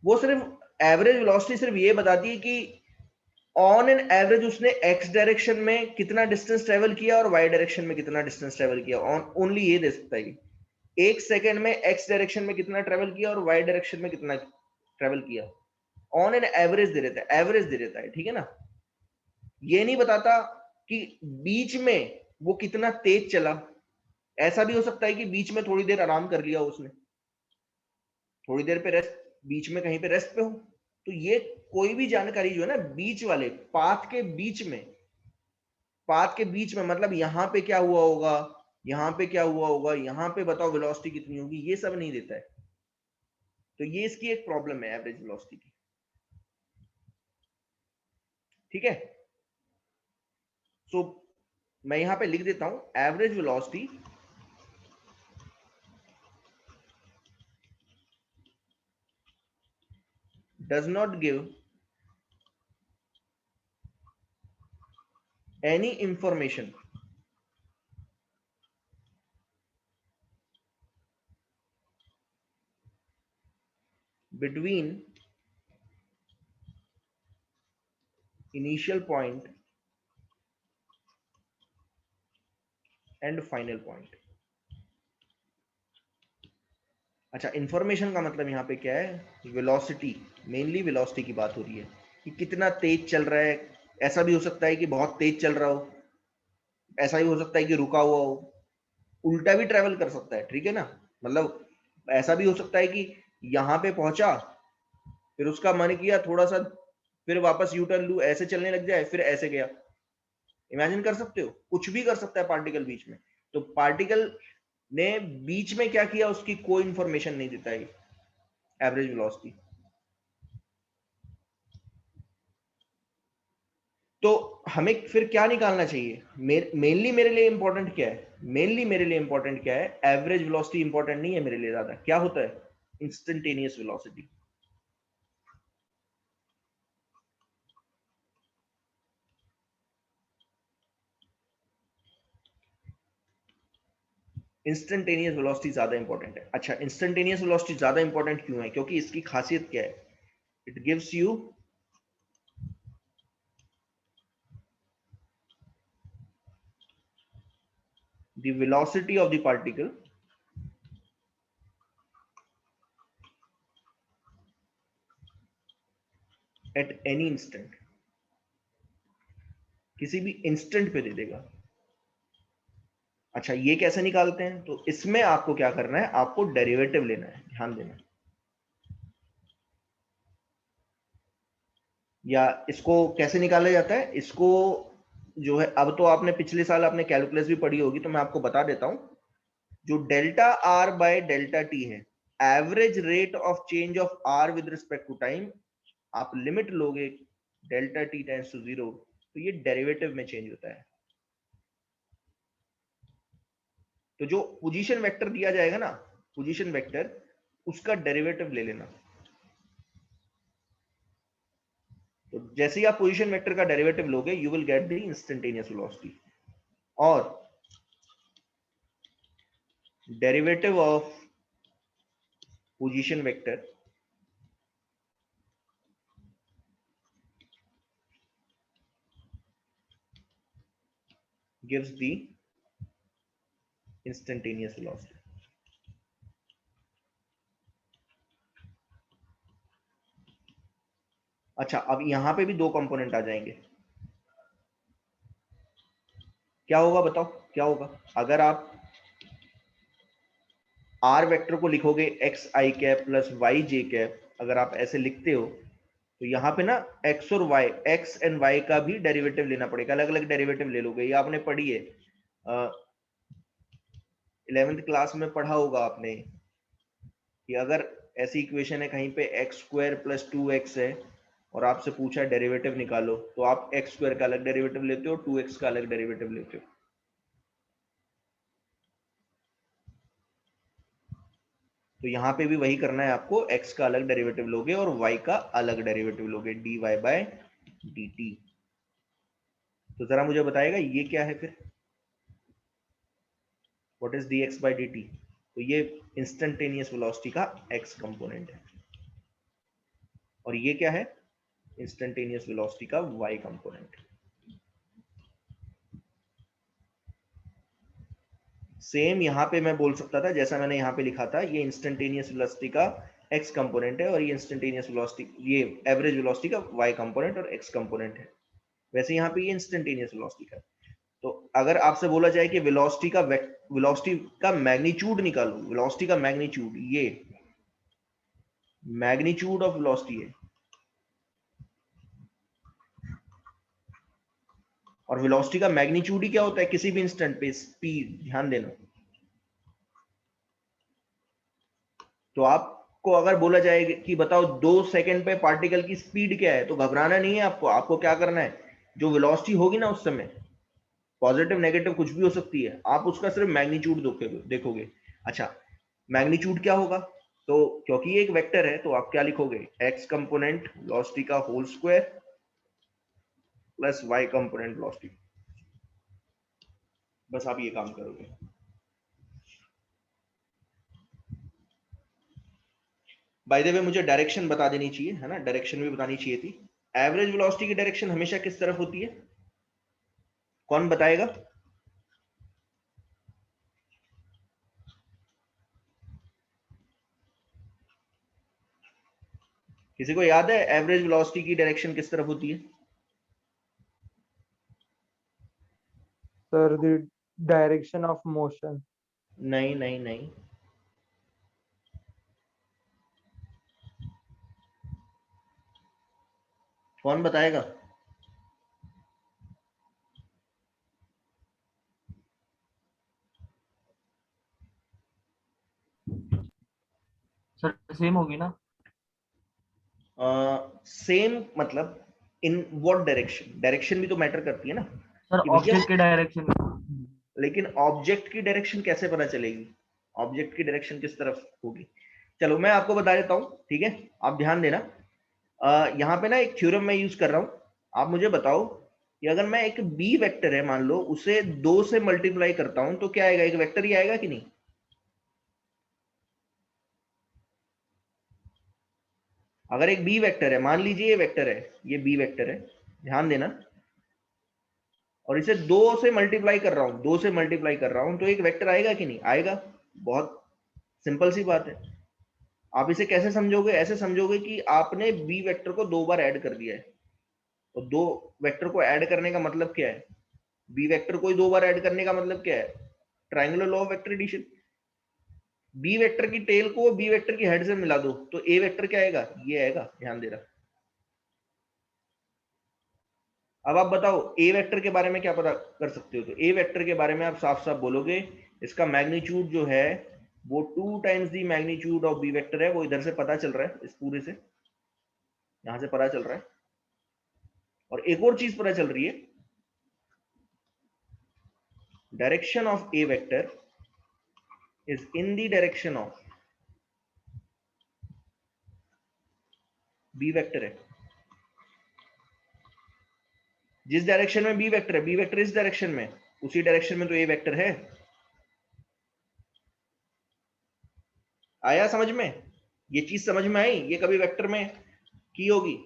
वो सिर्फ एवरेज वेलोसिटी सिर्फ ये बताती है कि ऑन एन एवरेज उसने एक्स डायरेक्शन में कितना डिस्टेंस ट्रेवल किया और वाई डायरेक्शन में कितना डिस्टेंस ट्रेवल किया, ऑन ओनली ये दे सकता है। एक सेकेंड में एक्स डायरेक्शन में कितना ट्रेवल किया और वाई डायरेक्शन में कितना ट्रेवल किया, ऑन एन एवरेज दे देता है, एवरेज दे देता है, ठीक है ना। ये नहीं बताता कि बीच में वो कितना तेज चला। ऐसा भी हो सकता है कि बीच में थोड़ी देर आराम कर लिया उसने, थोड़ी देर पे रेस्ट, बीच में कहीं पे रेस्ट पे हो। तो ये कोई भी जानकारी जो है ना, बीच वाले पाथ के बीच में मतलब यहाँ पे क्या हुआ होगा, यहाँ पे क्या हुआ होगा, यहाँ पे बताओ वेलोसिटी कितनी होगी, ये सब नहीं देता है। तो ये इसकी एक प्रॉब्लम है एवरेज वेलोसिटी की, ठीक है। सो मैं यहां पे लिख देता हूं, average velocity does not give any information between initial point and final point। अच्छा, इंफॉर्मेशन का मतलब यहाँ पे क्या है? वेलोसिटी, मेनली वेलोसिटी की बात हो रही है कि कितना तेज चल रहा है। ऐसा भी हो सकता है कि बहुत तेज चल रहा हो, ऐसा भी हो सकता है कि रुका हुआ हो, उल्टा भी ट्रेवल कर सकता है, ठीक है ना। मतलब ऐसा भी हो सकता है कि यहां पे पहुंचा, फिर उसका मन किया थोड़ा सा फिर वापस यू टर्न लू, ऐसे चलने लग जाए, फिर ऐसे गया। इमेजिन कर सकते हो, कुछ भी कर सकता है पार्टिकल बीच में। तो पार्टिकल ने बीच में क्या किया उसकी कोई इंफॉर्मेशन नहीं देता है एवरेज वेलोसिटी। तो हमें फिर क्या निकालना चाहिए? मेनली मेरे लिए इंपॉर्टेंट क्या है? मेनली मेरे लिए इंपॉर्टेंट क्या है? एवरेज वेलोसिटी इंपॉर्टेंट नहीं है मेरे लिए ज्यादा। क्या होता है? Instantaneous velocity. इंस्टेंटेनियस वेलोसिटी ज्यादा इंपॉर्टेंट है। अच्छा, इंस्टेंटेनियस वेलोसिटी ज्यादा इंपॉर्टेंट क्यों है? क्योंकि इसकी खासियत क्या है? It gives you the velocity of the particle at any instant। किसी भी इंस्टेंट पे दे देगा। अच्छा, ये कैसे निकालते हैं? तो इसमें आपको क्या करना है, आपको डेरिवेटिव लेना है, ध्यान देना। या इसको कैसे निकाला जाता है? इसको जो है, अब तो आपने पिछले साल आपने कैलकुलस भी पढ़ी होगी, तो मैं आपको बता देता हूं। जो delta r by delta t है, average rate of change of r with respect to time, आप लिमिट लोगे delta t tends to zero, तो ये डेरिवेटिव में चेंज होता है। तो जो पोजीशन वेक्टर दिया जाएगा ना, पोजीशन वेक्टर, उसका डेरिवेटिव ले लेना। तो जैसे ही आप पोजीशन वेक्टर का डेरिवेटिव लोगे, you will get the instantaneous velocity. और derivative of position vector gives the instantaneous velocity. अच्छा, अब यहां पे भी दो कंपोनेंट आ जाएंगे। क्या होगा बताओ? क्या होगा अगर आप आर वेक्टर को लिखोगे एक्स आई कैप प्लस वाई जे कैप, अगर आप ऐसे लिखते हो, तो यहाँ पे ना एक्स और वाई, एक्स एंड वाई का भी डेरिवेटिव लेना पड़ेगा। अलग अलग डेरिवेटिव ले लोगे, ये आपने पढ़ी है, 11th क्लास में पढ़ा होगा आपने कि अगर ऐसी इक्वेशन है कहीं पे एक्स स्क्वायर प्लस 2x है और आपसे पूछा है डेरिवेटिव निकालो, तो आप एक्स स्क्वायर का अलग डेरिवेटिव लेते हो, 2x का अलग डेरिवेटिव लेते हो। तो यहाँ पे भी वही करना है आपको, x का अलग डेरिवेटिव लोगे और y का अलग डेरिवेटिव लोगे, dy बाय dt। तो जरा मुझे बताएगा ये क्या है फिर? What is dx by dt? तो ये इंस्टेंटेनियस वेलोसिटी का x कंपोनेंट है, और ये क्या है? इंस्टेंटेनियस वेलोसिटी का y कंपोनेंट। सेम यहाँ पे मैं बोल सकता था, जैसा मैंने यहाँ पे लिखा था, ये इंस्टेंटेनियस वेलोसिटी का x कंपोनेंट है और ये इंस्टेंटेनियस वेलोसिटी, ये एवरेज वेलोसिटी का y कंपोनेंट और x कंपोनेंट है। वैसे यहाँ पे ये इंस्टेंटेनियस वेलोसिटी का। तो अगर आपसे बोला जाए कि वेलोसिटी का मैग्नीट्यूड निकालो, वेलोसिटी का मैग्नीट्यूड, ये मैग्नीट्यूड ऑफ वेलोसिटी है, और वेलोसिटी का मैग्नीट्यूड ही क्या होता है किसी भी इंस्टेंट पे? स्पीड, ध्यान देना। तो आपको अगर बोला जाए कि बताओ 2 सेकंड पे पार्टिकल की स्पीड क्या है, तो घबराना नहीं है आपको। आपको क्या करना है, जो वेलोसिटी होगी ना उस समय, पॉजिटिव नेगेटिव कुछ भी हो सकती है, आप उसका सिर्फ मैग्नीट्यूड देखोगे। अच्छा, मैग्नीट्यूड क्या होगा? तो क्योंकि ये एक वेक्टर है, तो आप क्या लिखोगे? एक्स कंपोनेंट वेलोसिटी का whole square plus y component velocity. बस आप ये काम करोगे। बाय द वे, मुझे डायरेक्शन बता देनी चाहिए, है ना, डायरेक्शन भी बतानी चाहिए थी। एवरेज वेलोसिटी की डायरेक्शन हमेशा किस तरफ होती है? कौन बताएगा? किसी को याद है एवरेज वेलोसिटी की डायरेक्शन किस तरफ होती है? Sir, the direction of motion. नहीं नहीं नहीं, कौन बताएगा? सर सेम होगी ना? सेम मतलब इन व्हाट डायरेक्शन? डायरेक्शन भी तो मैटर करती है ना सर कि भैया, ऑब्जेक्ट के डायरेक्शन में। लेकिन ऑब्जेक्ट की डायरेक्शन कैसे पता चलेगी? ऑब्जेक्ट की डायरेक्शन किस तरफ होगी? चलो मैं आपको बता देता हूं, ठीक है, आप ध्यान देना। यहाँ पे ना एक थ्योरम मैं यूज कर रहा हूं, आप मुझे बताओ कि अगर मैं एक बी वेक्टर है मान लो, उसे 2 से मल्टीप्लाई करता हूं तो क्या आएगा? एक वेक्टर ही आएगा कि नहीं? अगर एक बी वेक्टर है, मान लीजिए ये वेक्टर है, ये बी वेक्टर है, ध्यान देना, और इसे 2 से मल्टीप्लाई कर रहा हूं, 2 से मल्टीप्लाई कर रहा हूं, तो एक वेक्टर आएगा कि नहीं आएगा? बहुत सिंपल सी बात है। आप इसे कैसे समझोगे? ऐसे समझोगे कि आपने बी वेक्टर को 2 बार ऐड कर दिया है, तो 2 वेक्टर को ऐड करने का मतलब क्या है? बी वेक्टर को ही 2 बार ऐड करने का मतलब क्या है? Triangular law of vector addition. B vector की टेल को बी वेक्टर की हेड से मिला दो तो ए वेक्टर क्या आएगा? ये आएगा, ध्यान दे रहा। अब आप बताओ ए वेक्टर के बारे में क्या पता कर सकते हो? तो ए वेक्टर के बारे में आप साफ साफ बोलोगे इसका मैग्नीट्यूड जो है वो 2 times the magnitude of B vector है। वो इधर से पता चल रहा है, इस पूरे से, यहां से पता चल रहा है। और एक और चीज पता चल रही है, direction of A vector is in the direction of B vector है। जिस डायरेक्शन में बी वेक्टर है, बी वेक्टर इस डायरेक्शन में, उसी डायरेक्शन में तो ए वेक्टर है। आया समझ में? ये चीज समझ में आई? ये कभी वेक्टर में की होगी?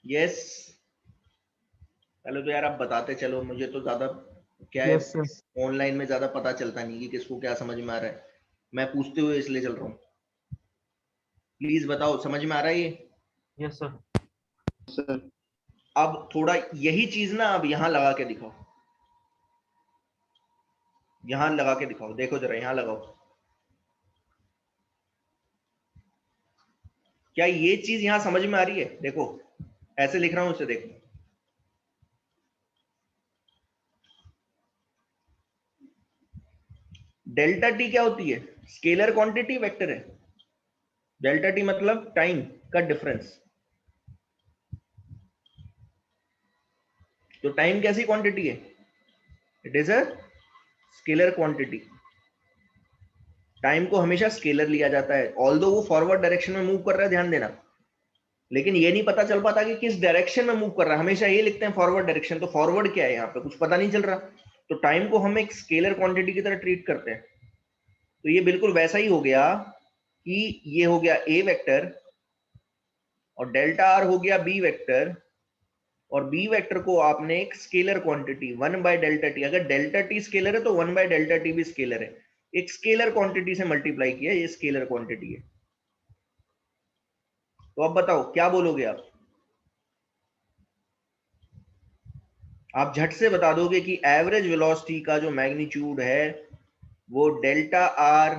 यस। पहले तो यार आप बताते चलो, मुझे तो ज्यादा क्या है, यस सर। ऑनलाइन में ज्यादा पता चलता नहीं कि किसको क्या समझ में आ रहा है। मैं पूछते हुए इसलिए चल रहा हूँ। प्लीज बताओ समझ में आ रहा है ये? Yes sir. अब थोड़ा यही चीज ना अब यहां लगा के दिखाओ, यहां लगा के दिखाओ, देखो जरा यहां लगाओ। क्या ये चीज यहां समझ में आ रही है? देखो ऐसे लिख रहा हूं, उसे देखो। डेल्टा टी क्या होती है? स्केलर क्वांटिटी, वेक्टर है। डेल्टा टी मतलब टाइम का डिफरेंस। तो टाइम कैसी क्वांटिटी है? It is a scalar quantity. Time को हमेशा स्केलर लिया जाता है, ऑल्दो वो फॉरवर्ड डायरेक्शन में मूव कर रहा है, ध्यान देना, लेकिन ये नहीं पता चल पाता कि किस डायरेक्शन में मूव कर रहा है। हमेशा ये लिखते हैं फॉरवर्ड डायरेक्शन, तो फॉरवर्ड क्या है यहाँ पे? कुछ पता नहीं चल रहा। तो टाइम को हम एक स्केलर क्वांटिटी की तरह ट्रीट करते हैं। तो ये बिल्कुल वैसा ही हो गया कि ये हो गया ए वेक्टर और डेल्टा आर हो गया बी वेक्टर, और बी वेक्टर को आपने एक scalar quantity 1 bye delta T, अगर डेल्टा टी स्केलर है तो 1 बाय डेल्टा टी भी स्केलर है, एक स्केलर क्वांटिटी से मल्टीप्लाई किया, ये स्केलर क्वांटिटी है। तो अब बताओ क्या बोलोगे आप झट से बता दोगे कि एवरेज वेलोसिटी का जो मैग्नीट्यूड है वो डेल्टा आर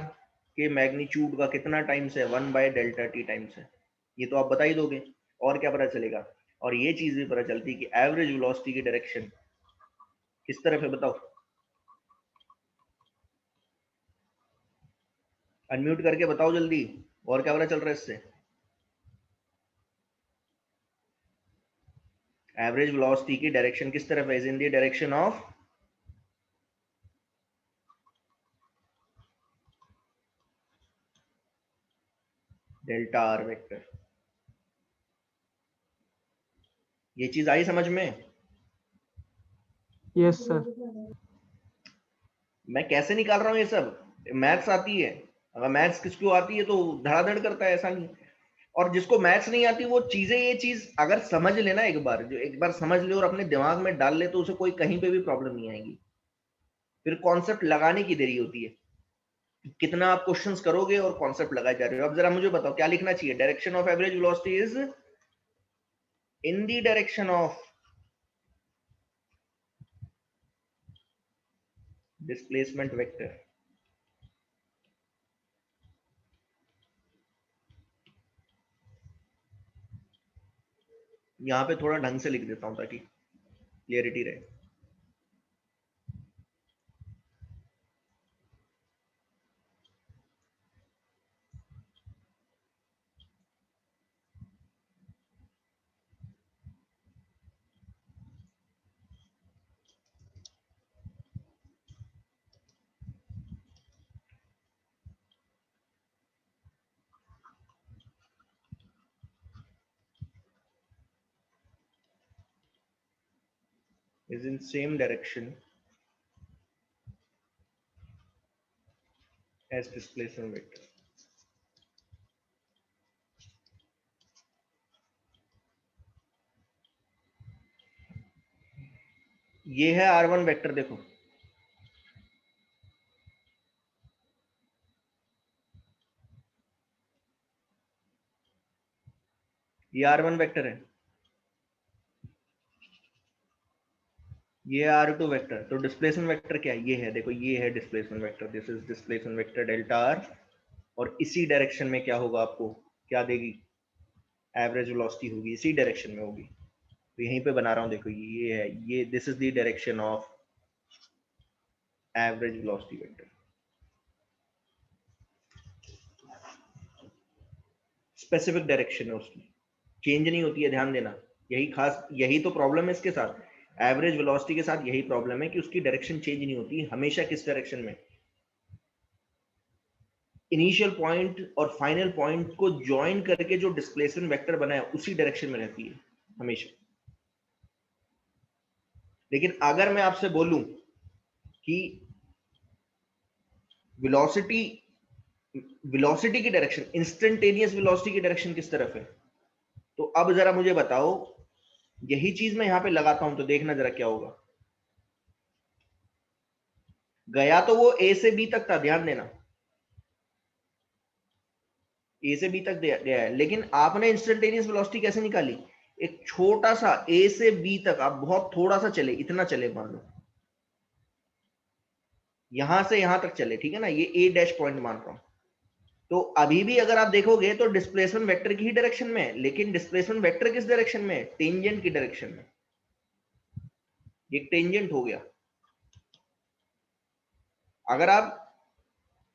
के मैग्नीट्यूड का कितना टाइम्स है? 1 बाय डेल्टा टी टाइम्स है। ये तो आप बता ही दोगे, और क्या पता चलेगा? और ये चीज भी पता चलती है कि एवरेज वेलोसिटी की डायरेक्शन किस तरफ है, बताओ। अनम्यूट करके बताओ जल्दी, और क्या पता चल रहा है इससे? एवरेज वेलोसिटी की डायरेक्शन किस तरफ है? Is in the direction of delta R vector. ये चीज आई समझ में? Yes sir. मैं कैसे निकाल रहा हूँ ये सब? मैथ्स आती है, अगर मैथ्स किसको आती है तो धड़ाधड़ करता है, ऐसा नहीं। और जिसको मैथ्स नहीं आती वो चीजें, ये चीज अगर समझ लेना एक बार, जो एक बार समझ ले और अपने दिमाग में डाल ले, तो उसे कोई कहीं पे भी प्रॉब्लम नहीं आएगी। फिर कॉन्सेप्ट लगाने की देरी होती है, कितना आप क्वेश्चंस करोगे और कॉन्सेप्ट लगाए जा रहे हो। अब जरा मुझे बताओ क्या लिखना चाहिए? Direction of average velocity is in the direction of displacement vector. यहाँ पे थोड़ा ढंग से लिख देता हूँ ताकि क्लियरिटी रहे। is in same direction as displacement vector. ये है r1 वेक्टर, देखो ये r1 वेक्टर है, ये r2 वेक्टर। तो डिस्प्लेसमेंट वेक्टर क्या है? ये है, देखो ये है displacement vector, this is displacement vector delta r। और इसी डायरेक्शन में क्या होगा, आपको क्या देगी? एवरेज वेलोसिटी होगी, इसी डायरेक्शन में होगी। तो यहीं पे बना रहा हूं, देखो ये है, ये this is the direction of average velocity vector. Specific direction है उसकी, चेंज नहीं होती है, ध्यान देना। यही तो प्रॉब्लम है इसके साथ, एवरेज वेलोसिटी के साथ यही प्रॉब्लम है कि उसकी डायरेक्शन चेंज नहीं होती हमेशा। किस डायरेक्शन में? इनिशियल पॉइंट और फाइनल पॉइंट को ज्वाइन करके जो डिस्प्लेसमेंट वेक्टर बना है उसी डायरेक्शन में रहती है हमेशा। लेकिन अगर मैं आपसे बोलूं कि वेलोसिटी की डायरेक्शन, इंस्टेंटेनियस वेलोसिटी की डायरेक्शन किस तरफ है, तो अब जरा मुझे बताओ, यही चीज मैं यहां पे लगाता हूं तो देखना जरा क्या होगा। गया तो वो ए से बी तक था, ध्यान देना, ए से बी तक गया है, लेकिन आपने इंस्टेंटेनियस वेलोसिटी कैसे निकाली? एक छोटा सा ए से बी तक आप बहुत थोड़ा सा चले, इतना चले मान लो, यहां से यहां तक चले, ठीक है ना, ये ए डैश पॉइंट मान रहा हूं। तो अभी भी अगर आप देखोगे तो डिस्प्लेसमेंट वेक्टर की ही डायरेक्शन में है, लेकिन डिस्प्लेसमेंट वेक्टर किस डायरेक्शन में है? टेंजेंट की डायरेक्शन में। ये टेंजेंट हो गया। अगर आप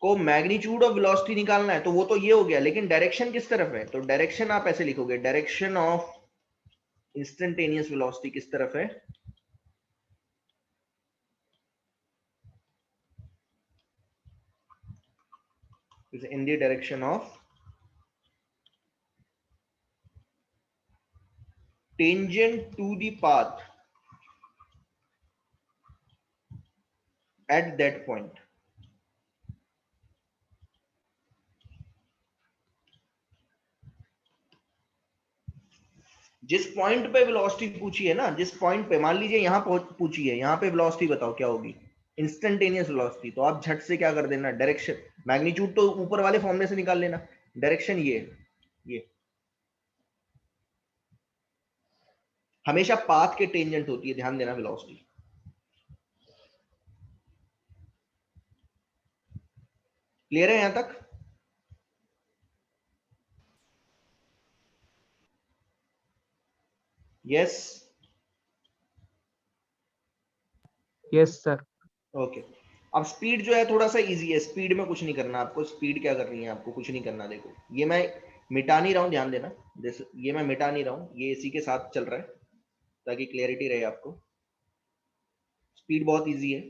को मैग्नीट्यूड ऑफ वेलोसिटी निकालना है तो वो तो ये हो गया, लेकिन डायरेक्शन किस तरफ है? तो डायरेक्शन आप ऐसे लिखोगे, डायरेक्शन ऑफ इंस्टेंटेनियस वेलोसिटी किस तरफ है? is in the direction of tangent to the path at that point. जिस पॉइंट पे वेलोसिटी पूछी है ना, जिस पॉइंट पे, मान लीजिए यहां पूछी है, यहां पे वेलोसिटी बताओ क्या होगी? Instantaneous velocity. तो आप झट से क्या कर देना, डायरेक्शन, मैग्नीट्यूड तो ऊपर वाले फॉर्मूले से निकाल लेना, डायरेक्शन ये हमेशा पाथ के टेंजेंट होती है, ध्यान देना, वेलोसिटी। क्लियर है यहां तक? Yes yes sir. ओके। अब स्पीड जो है थोड़ा सा इजी है, स्पीड में कुछ नहीं करना आपको। स्पीड क्या करनी है आपको? कुछ नहीं करना। देखो ये मैं मिटा नहीं रहा हूं, ध्यान देना, ये मैं मिटा नहीं रहा हूं, ये इसी के साथ चल रहा है ताकि क्लियरिटी रहे आपको। स्पीड बहुत इजी है।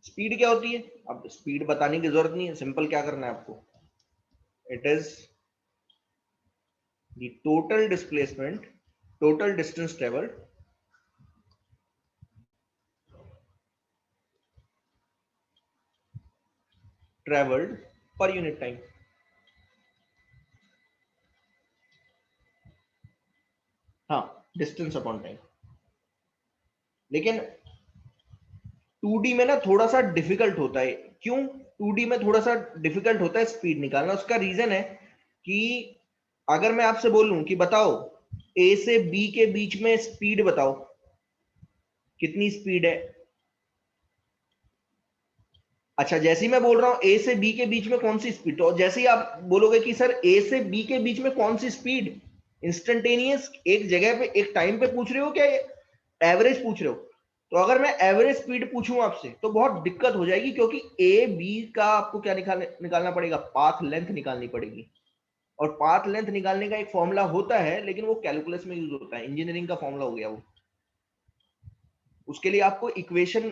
स्पीड क्या होती है? अब स्पीड बताने की जरूरत नहीं है, सिंपल क्या करना है आपको, it is the total displacement, total distance travelled per unit time. हाँ, डिस्टेंस अपॉन टाइम। लेकिन 2D में ना थोड़ा सा डिफिकल्ट होता है। क्यों 2D में थोड़ा सा डिफिकल्ट होता है स्पीड निकालना? उसका रीजन है कि अगर मैं आपसे बोलूं कि बताओ ए से बी के बीच में स्पीड बताओ, कितनी स्पीड है? अच्छा, जैसे ही मैं बोल रहा हूं ए से बी के बीच में कौन सी स्पीड, तो जैसे ही आप बोलोगे कि सर ए से बी के बीच में कौन सी स्पीड, इंस्टेंटेनियस एक जगह पे एक टाइम पे पूछ रहे हो क्या एवरेज पूछ रहे हो? तो अगर मैं एवरेज स्पीड पूछूं आपसे तो बहुत दिक्कत हो जाएगी, क्योंकि ए बी का आपको क्या निकालना पड़ेगा, पाथ लेंथ निकालनी पड़ेगी। और पाथ लेंथ निकालने का एक फॉर्मूला होता है, लेकिन वो कैलकुलस में यूज होता है, इंजीनियरिंग का फॉर्मूला हो गया वो। उसके लिए आपको इक्वेशन,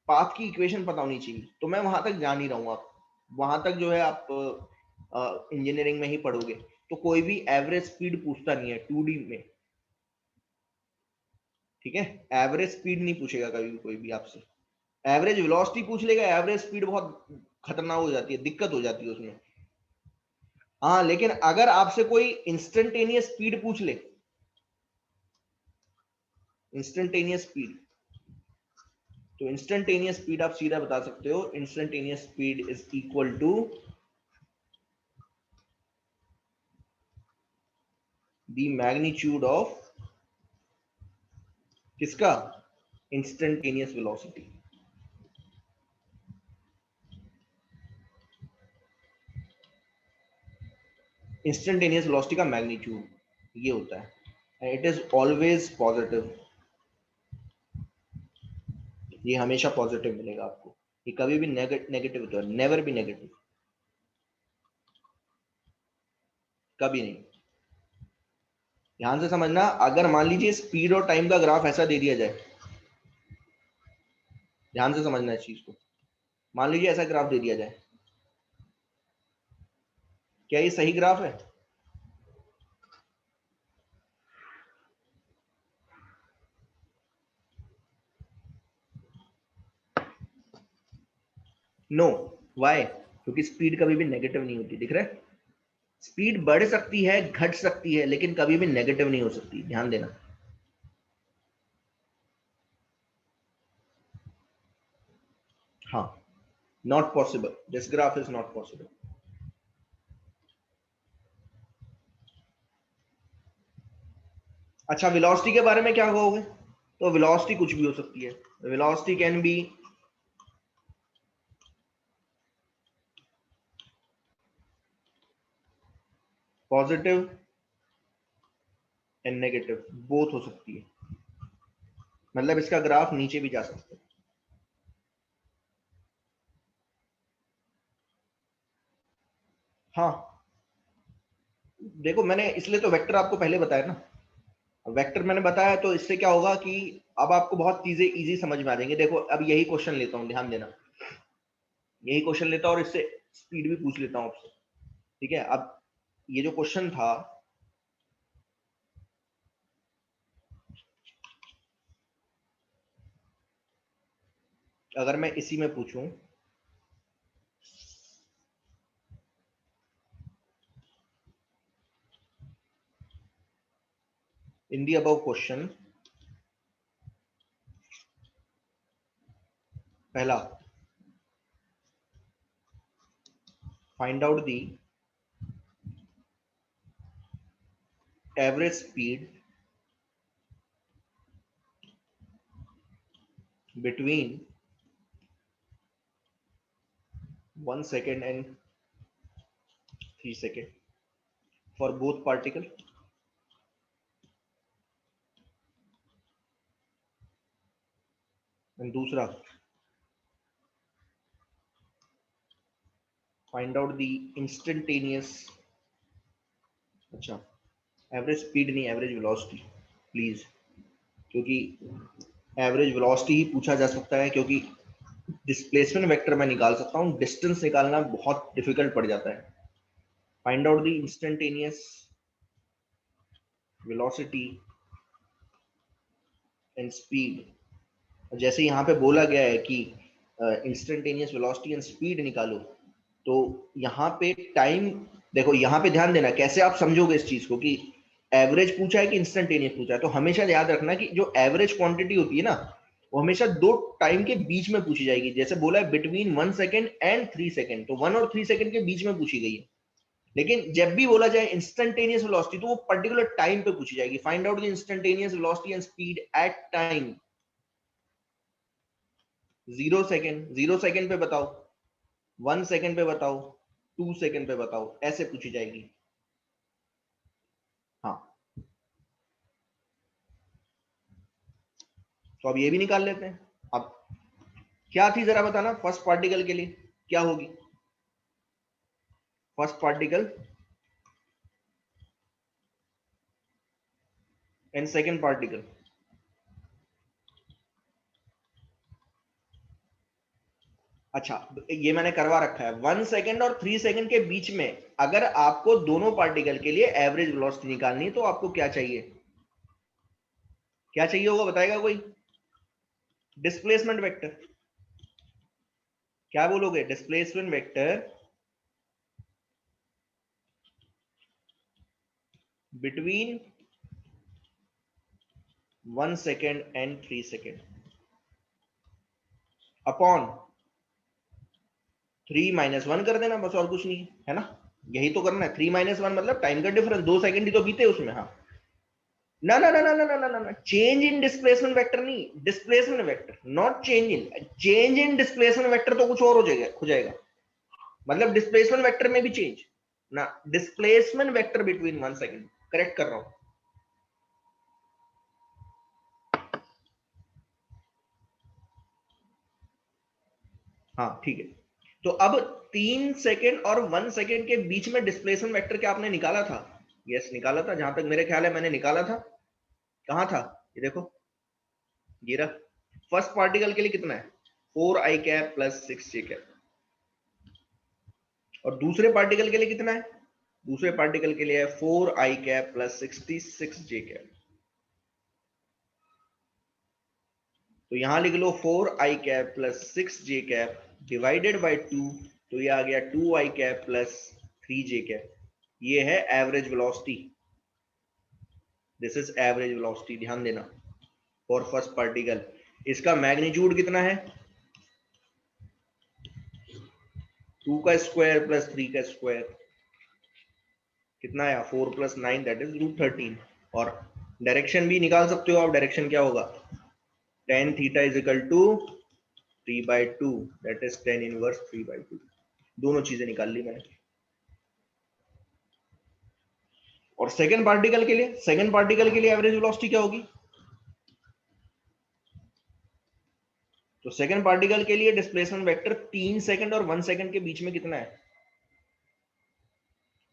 पाथ की इक्वेशन पता होनी चाहिए। तो मैं वहां तक जा नहीं रहा हूं, आप वहां तक जो है आप इंजीनियरिंग में ही पढ़ोगे। तो कोई भी एवरेज स्पीड पूछता नहीं है 2D में, ठीक है? एवरेज स्पीड नहीं पूछेगा कभी भी कोई भी आपसे। एवरेज वेलोसिटी पूछ लेगा, एवरेज स्पीड बहुत खतरनाक हो जाती है, दिक्कत हो जाती है उसमें। हाँ, लेकिन अगर आपसे कोई इंस्टेंटेनियस स्पीड पूछ ले, इंस्टेंटेनियस स्पीड, तो इंस्टेंटेनियस स्पीड आप सीधा बता सकते हो, instantaneous speed is equal to the magnitude of किसका, इंस्टेंटेनियस वेलोसिटी। इंस्टेंटेनियस वेलोसिटी का मैग्नीट्यूड ये होता है, इट इज ऑलवेज पॉजिटिव, ये हमेशा पॉजिटिव मिलेगा आपको, ये कभी भी नेगेटिव तो नेवर भी नेगेटिव, कभी नहीं। ध्यान से समझना, अगर मान लीजिए स्पीड और टाइम का ग्राफ ऐसा दे दिया जाए, ध्यान से समझना इस चीज को, मान लीजिए ऐसा ग्राफ दे दिया जाए, क्या ये सही ग्राफ है? No, Y? क्योंकि स्पीड कभी भी नेगेटिव नहीं होती, दिख रहा है? स्पीड बढ़ सकती है, घट सकती है, लेकिन कभी भी नेगेटिव नहीं हो सकती, ध्यान देना। हाँ, not possible, this graph is not possible. अच्छा, वेलोसिटी के बारे में क्या कहोगे? तो वेलोसिटी कुछ भी हो सकती है, velocity can be positive and negative, both हो सकती है, मतलब इसका ग्राफ नीचे भी जा सकता है। हाँ, देखो मैंने इसलिए तो वेक्टर आपको पहले बताया ना, वेक्टर मैंने बताया, तो इससे क्या होगा कि अब आपको बहुत चीजें इजी समझ में आ जाएंगे। देखो अब यही क्वेश्चन लेता हूं, ध्यान देना, यही क्वेश्चन लेता हूं और इससे स्पीड भी पूछ लेता हूं आपसे, ठीक है? अब ये जो क्वेश्चन था, अगर मैं इसी में पूछूं, इन दी अबव क्वेश्चन, पहला, find out the average speed between 1 second and 3 second for both particle, and दूसरा, find out the instantaneous, अच्छा एवरेज स्पीड नहीं, एवरेज वेलोसिटी प्लीज, क्योंकि एवरेज वेलोसिटी ही पूछा जा सकता है, क्योंकि डिस्प्लेसमेंट वेक्टर मैं निकाल सकता हूँ, डिस्टेंस निकालना बहुत डिफिकल्ट पड़ जाता है। Find out the instantaneous velocity and speed. जैसे यहाँ पे बोला गया है कि इंस्टेंटेनियस वेलोसिटी एंड स्पीड निकालो, तो यहाँ पे टाइम, देखो यहाँ पे ध्यान देना, कैसे आप समझोगे इस चीज को कि एवरेज पूछा है कि इंस्टेंटेनियस पूछा है। तो हमेशा याद रखना कि जो एवरेज क्वांटिटी होती है ना, वो हमेशा दो टाइम के बीच में पूछी जाएगी। जैसे बोला है बिटवीन 1 सेकेंड एंड 3 सेकेंड, तो 1 और 3 सेकेंड के बीच में पूछी गई है। लेकिन जब भी बोला जाए इंस्टेंटेनियस वेलोसिटी तो वो पर्टिकुलर टाइम पे पूछी जाएगी। Find out the instantaneous velocity and speed at time 0 second. 0 second पे बताओ, 1 सेकेंड पे बताओ, 2 सेकेंड पे बताओ, ऐसे पूछी जाएगी। हाँ, तो अब ये भी निकाल लेते हैं। अब क्या थी जरा बताना, फर्स्ट पार्टिकल के लिए क्या होगी? First particle and second particle. अच्छा, ये मैंने करवा रखा है। 1 सेकेंड और 3 सेकेंड के बीच में अगर आपको दोनों पार्टिकल के लिए एवरेज वेलोसिटी निकालनी है तो आपको क्या चाहिए? क्या चाहिए होगा, बताएगा कोई? Displacement vector. क्या बोलोगे? Displacement vector between 1 second and 3 second upon 3 minus 1 कर देना, बस और कुछ नहीं है ना। यही तो करना है। 3 माइनस 1 मतलब टाइम का डिफरेंस, 2 सेकेंड ही तो बीते उसमें। हाँ, ना ना ना ना ना ना ना ना, चेंज इन डिस्प्लेसमेंट वेक्टर नहीं, displacement vector, not change in. Change in displacement vector तो कुछ और हो जाएगा। मतलब डिस्प्लेसमेंट वेक्टर में भी चेंज ना, displacement vector between 1 second, correct कर रहा हूं। हाँ ठीक है। तो अब 3 सेकेंड और 1 सेकेंड के बीच में डिस्प्लेसमेंट वेक्टर क्या आपने निकाला था? यस, निकाला था। जहां तक मेरे ख्याल है मैंने निकाला था। कहां था ये? देखो, ये रहा। फर्स्ट पार्टिकल के लिए कितना है? 4i cap plus 6j cap. और दूसरे पार्टिकल के लिए कितना है? दूसरे पार्टिकल के लिए है 4i cap plus 66j cap. तो यहां लिख लो 4i cap plus 6j cap divided by 2, तो ये आ गया 2i cap plus 3j cap. ये है average velocity. This is average velocity, ध्यान देना, फॉर फर्स्ट पार्टिकल। इसका मैग्नीट्यूड कितना है? 2 का स्क्वायर प्लस 3 का स्क्वायर, कितना आया? 4 प्लस 9 दैट इज √13। और डायरेक्शन भी निकाल सकते हो आप। डायरेक्शन क्या होगा? tan theta is equal to 3/2, that is tan inverse 3/2। दोनों चीजें निकाल ली मैंने। और सेकंड पार्टिकल के लिए, सेकंड पार्टिकल के लिए एवरेज वेलोसिटी क्या होगी? तो सेकंड पार्टिकल के लिए डिस्प्लेसमेंट वेक्टर 3 सेकंड और 1 सेकंड के बीच में कितना है?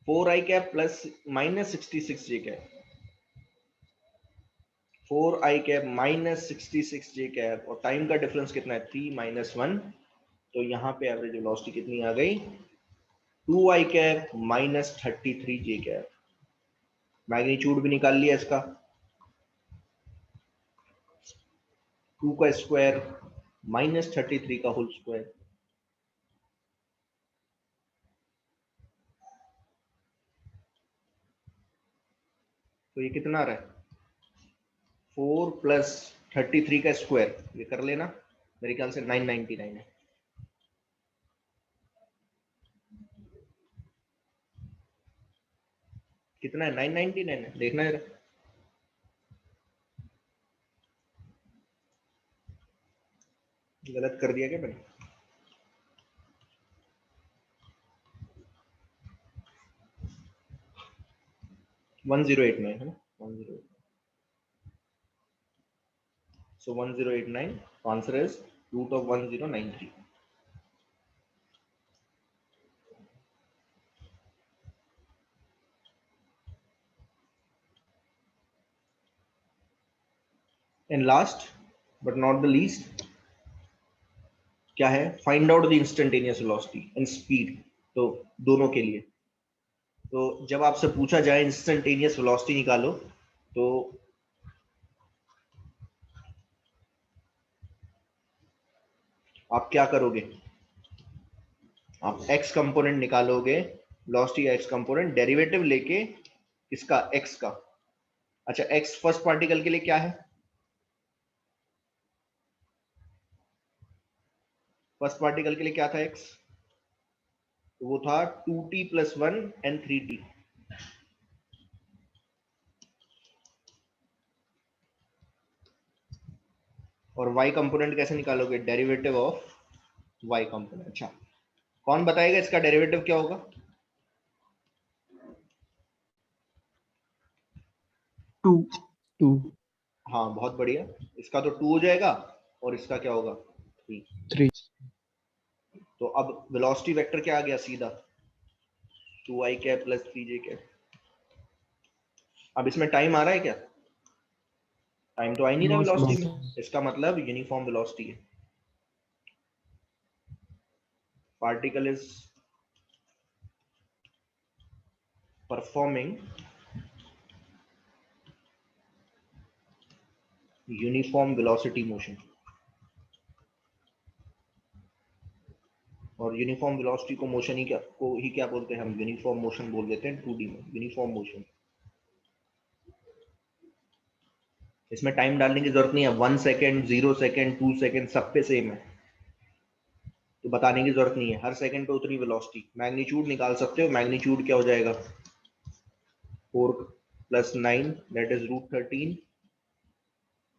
4i cap plus minus 66j cap. 4i cap minus 66j cap, और टाइम का डिफरेंस कितना है? 3 माइनस 1। तो यहां पे एवरेज वेलोसिटी कितनी आ गई? 2i cap minus 33j cap. Magnitude भी निकाल लिया इसका, 2 का स्क्वायर माइनस 33 का होल स्क्वायर। तो ये कितना आ रहा है? 4 प्लस 33 का स्क्वायर, ये कर लेना, मेरे ख्याल से 999 है। कितना है? 999 है, देखना जरा। गलत कर दिया क्या मैंने? वन जीरो एट नाइन है ना? 1089। So 1089, answer is root of 1093। And last but not the least क्या है? Find out the instantaneous velocity and speed. तो दोनों के लिए, तो जब आपसे पूछा जाए इंस्टेंटेनियस वेलोसिटी निकालो, तो आप क्या करोगे? आप x कंपोनेंट निकालोगे, वेलोसिटी x कंपोनेंट, डेरिवेटिव लेके इसका x का। अच्छा, x फर्स्ट पार्टिकल के लिए क्या है? फर्स्ट पार्टिकल के लिए क्या था x? तो वो था 2t + 1 and 3t। और y कंपोनेंट कैसे निकालोगे? Derivative of y component. अच्छा, कौन बताएगा इसका डेरिवेटिव क्या होगा? टू। हाँ, बहुत बढ़िया। इसका तो 2 हो जाएगा और इसका क्या होगा? 3। तो अब वेलोसिटी वेक्टर क्या आ गया? सीधा 2i कैप + 3j कैप। अब इसमें टाइम आ रहा है क्या? टाइम तो आ ही नहीं रहा नो वेलोसिटी सर। में। इसका मतलब यूनिफॉर्म वेलोसिटी है। Particle is performing uniform velocity motion. और यूनिफॉर्म वेलोसिटी को मोशन ही क्या बोलते हैं? हम यूनिफॉर्म मोशन बोल देते हैं 2D में, यूनिफॉर्म मोशन। इसमें टाइम डालने की जरूरत नहीं है। 1 सेकेंड, 0 सेकेंड, 2 सेकेंड, सब पे सेम है, तो बताने की जरूरत नहीं है। हर सेकंड पे उतनी वेलोसिटी। मैग्नीट्यूड निकाल सकते हो। मैग्नीट्यूड क्या हो जाएगा? 4 + 9 दैट इज √13।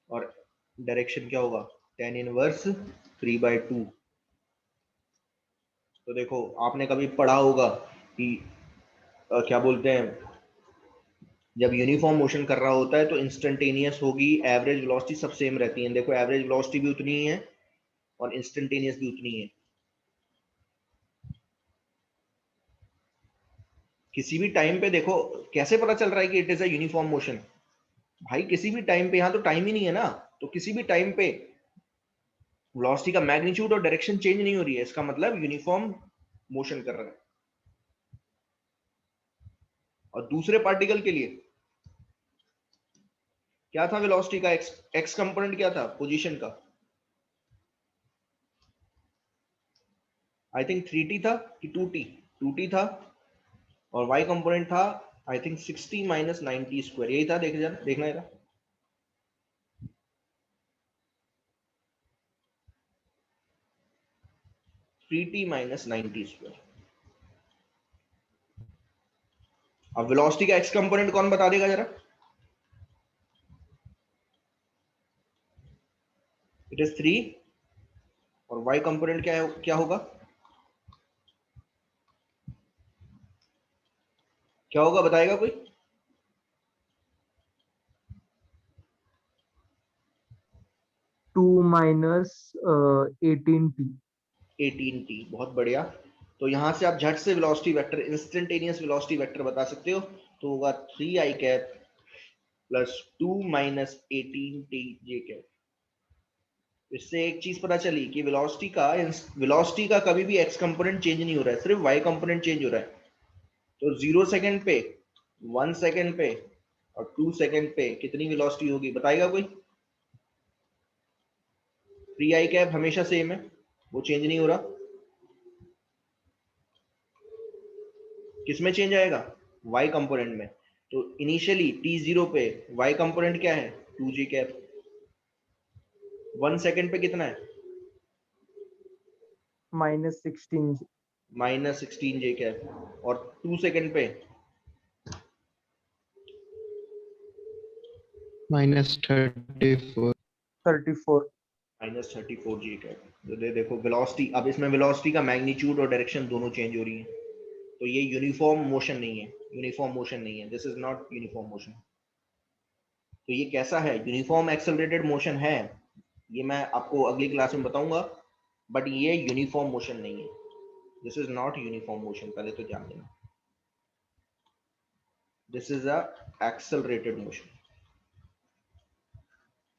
और डायरेक्शन क्या होगा? tan inverse 3/2। तो देखो, आपने कभी पढ़ा होगा कि क्या बोलते हैं, जब यूनिफॉर्म मोशन कर रहा होता है तो इंस्टेंटेनियस होगी, एवरेज वेलोसिटी सब सेम रहती है। देखो, एवरेज वेलोसिटी भी उतनी ही है और इंस्टेंटेनियस भी उतनी है। किसी भी टाइम पे देखो, कैसे पता चल रहा है कि it is a uniform motion? भाई किसी भी टाइम पे, यहाँ तो टाइम ही नहीं है ना, तो किसी भी टाइम पे वेलोसिटी का मैग्नीट्यूड और डायरेक्शन चेंज नहीं हो रही है, इसका मतलब यूनिफॉर्म मोशन कर रहा है। और दूसरे पार्टिकल के लिए क्या था? वेलोसिटी का एक्स कंपोनेंट क्या था पोजीशन का? आई थिंक 3t था कि 2t? 2t था। और y कंपोनेंट था आई थिंक 60 - 90²। यही था, देखना था। -3t - 90²। अब वेलोसिटी का एक्स कंपोनेंट कौन बता देगा जरा? It is 3। और y कंपोनेंट क्या होगा? क्या होगा, बताएगा कोई? 2 - 18t। 18t। बहुत बढ़िया। तो यहां से आप झट से velocity vector, instantaneous velocity vector बता सकते हो। तो होगा 3i cap + 2 - 18t j cap. इससे एक चीज पता चली कि वेलोसिटी का कभी भी एक्स कंपोनेंट चेंज नहीं हो रहा है, सिर्फ वाई कंपोनेंट चेंज हो रहा है। तो 0 सेकंड पे, 1 सेकंड पे और 2 सेकंड पे कितनी वेलोसिटी होगी, बताएगा कोई? 3i कैप हमेशा सेम है, वो चेंज नहीं हो रहा। किसमें चेंज आएगा? y कंपोनेंट में। तो इनिशियली t0 पे y कंपोनेंट क्या है? 2j cap. 1 सेकंड पे कितना है? -16 -16j कैप। और 2 सेकंड पे -34। 34। -34j cap. तो देखो वेलोसिटी, अब इसमें वेलोसिटी का मैग्नीट्यूड और डायरेक्शन दोनों चेंज हो रही है। तो ये यूनिफॉर्म मोशन नहीं है, यूनिफॉर्म मोशन नहीं है। This is not uniform motion. तो ये कैसा है? यूनिफॉर्म एक्सेलरेटेड मोशन है। ये मैं आपको अगली क्लास में बताऊंगा, बट ये यूनिफॉर्म मोशन नहीं है। This is not uniform motion, पहले तो जान लेना। This is a accelerated motion,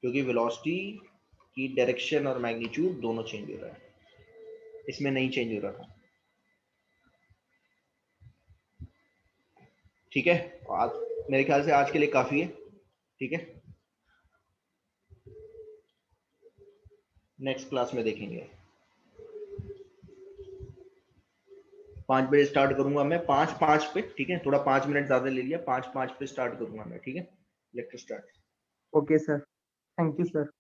क्योंकि वेलोसिटी की डायरेक्शन और मैग्नीट्यूड दोनों चेंज हो रहा है, इसमें नहीं चेंज हो रहा था। ठीक है, आज मेरे ख्याल से आज के लिए काफी है। ठीक है, नेक्स्ट क्लास में देखेंगे। 5 बजे स्टार्ट करूंगा मैं, 5:05 पे। ठीक है, थोड़ा 5 मिनट ज्यादा ले लिया। 5:05 पे स्टार्ट करूंगा मैं। ठीक है, lecture start. Okay sir, thank you sir.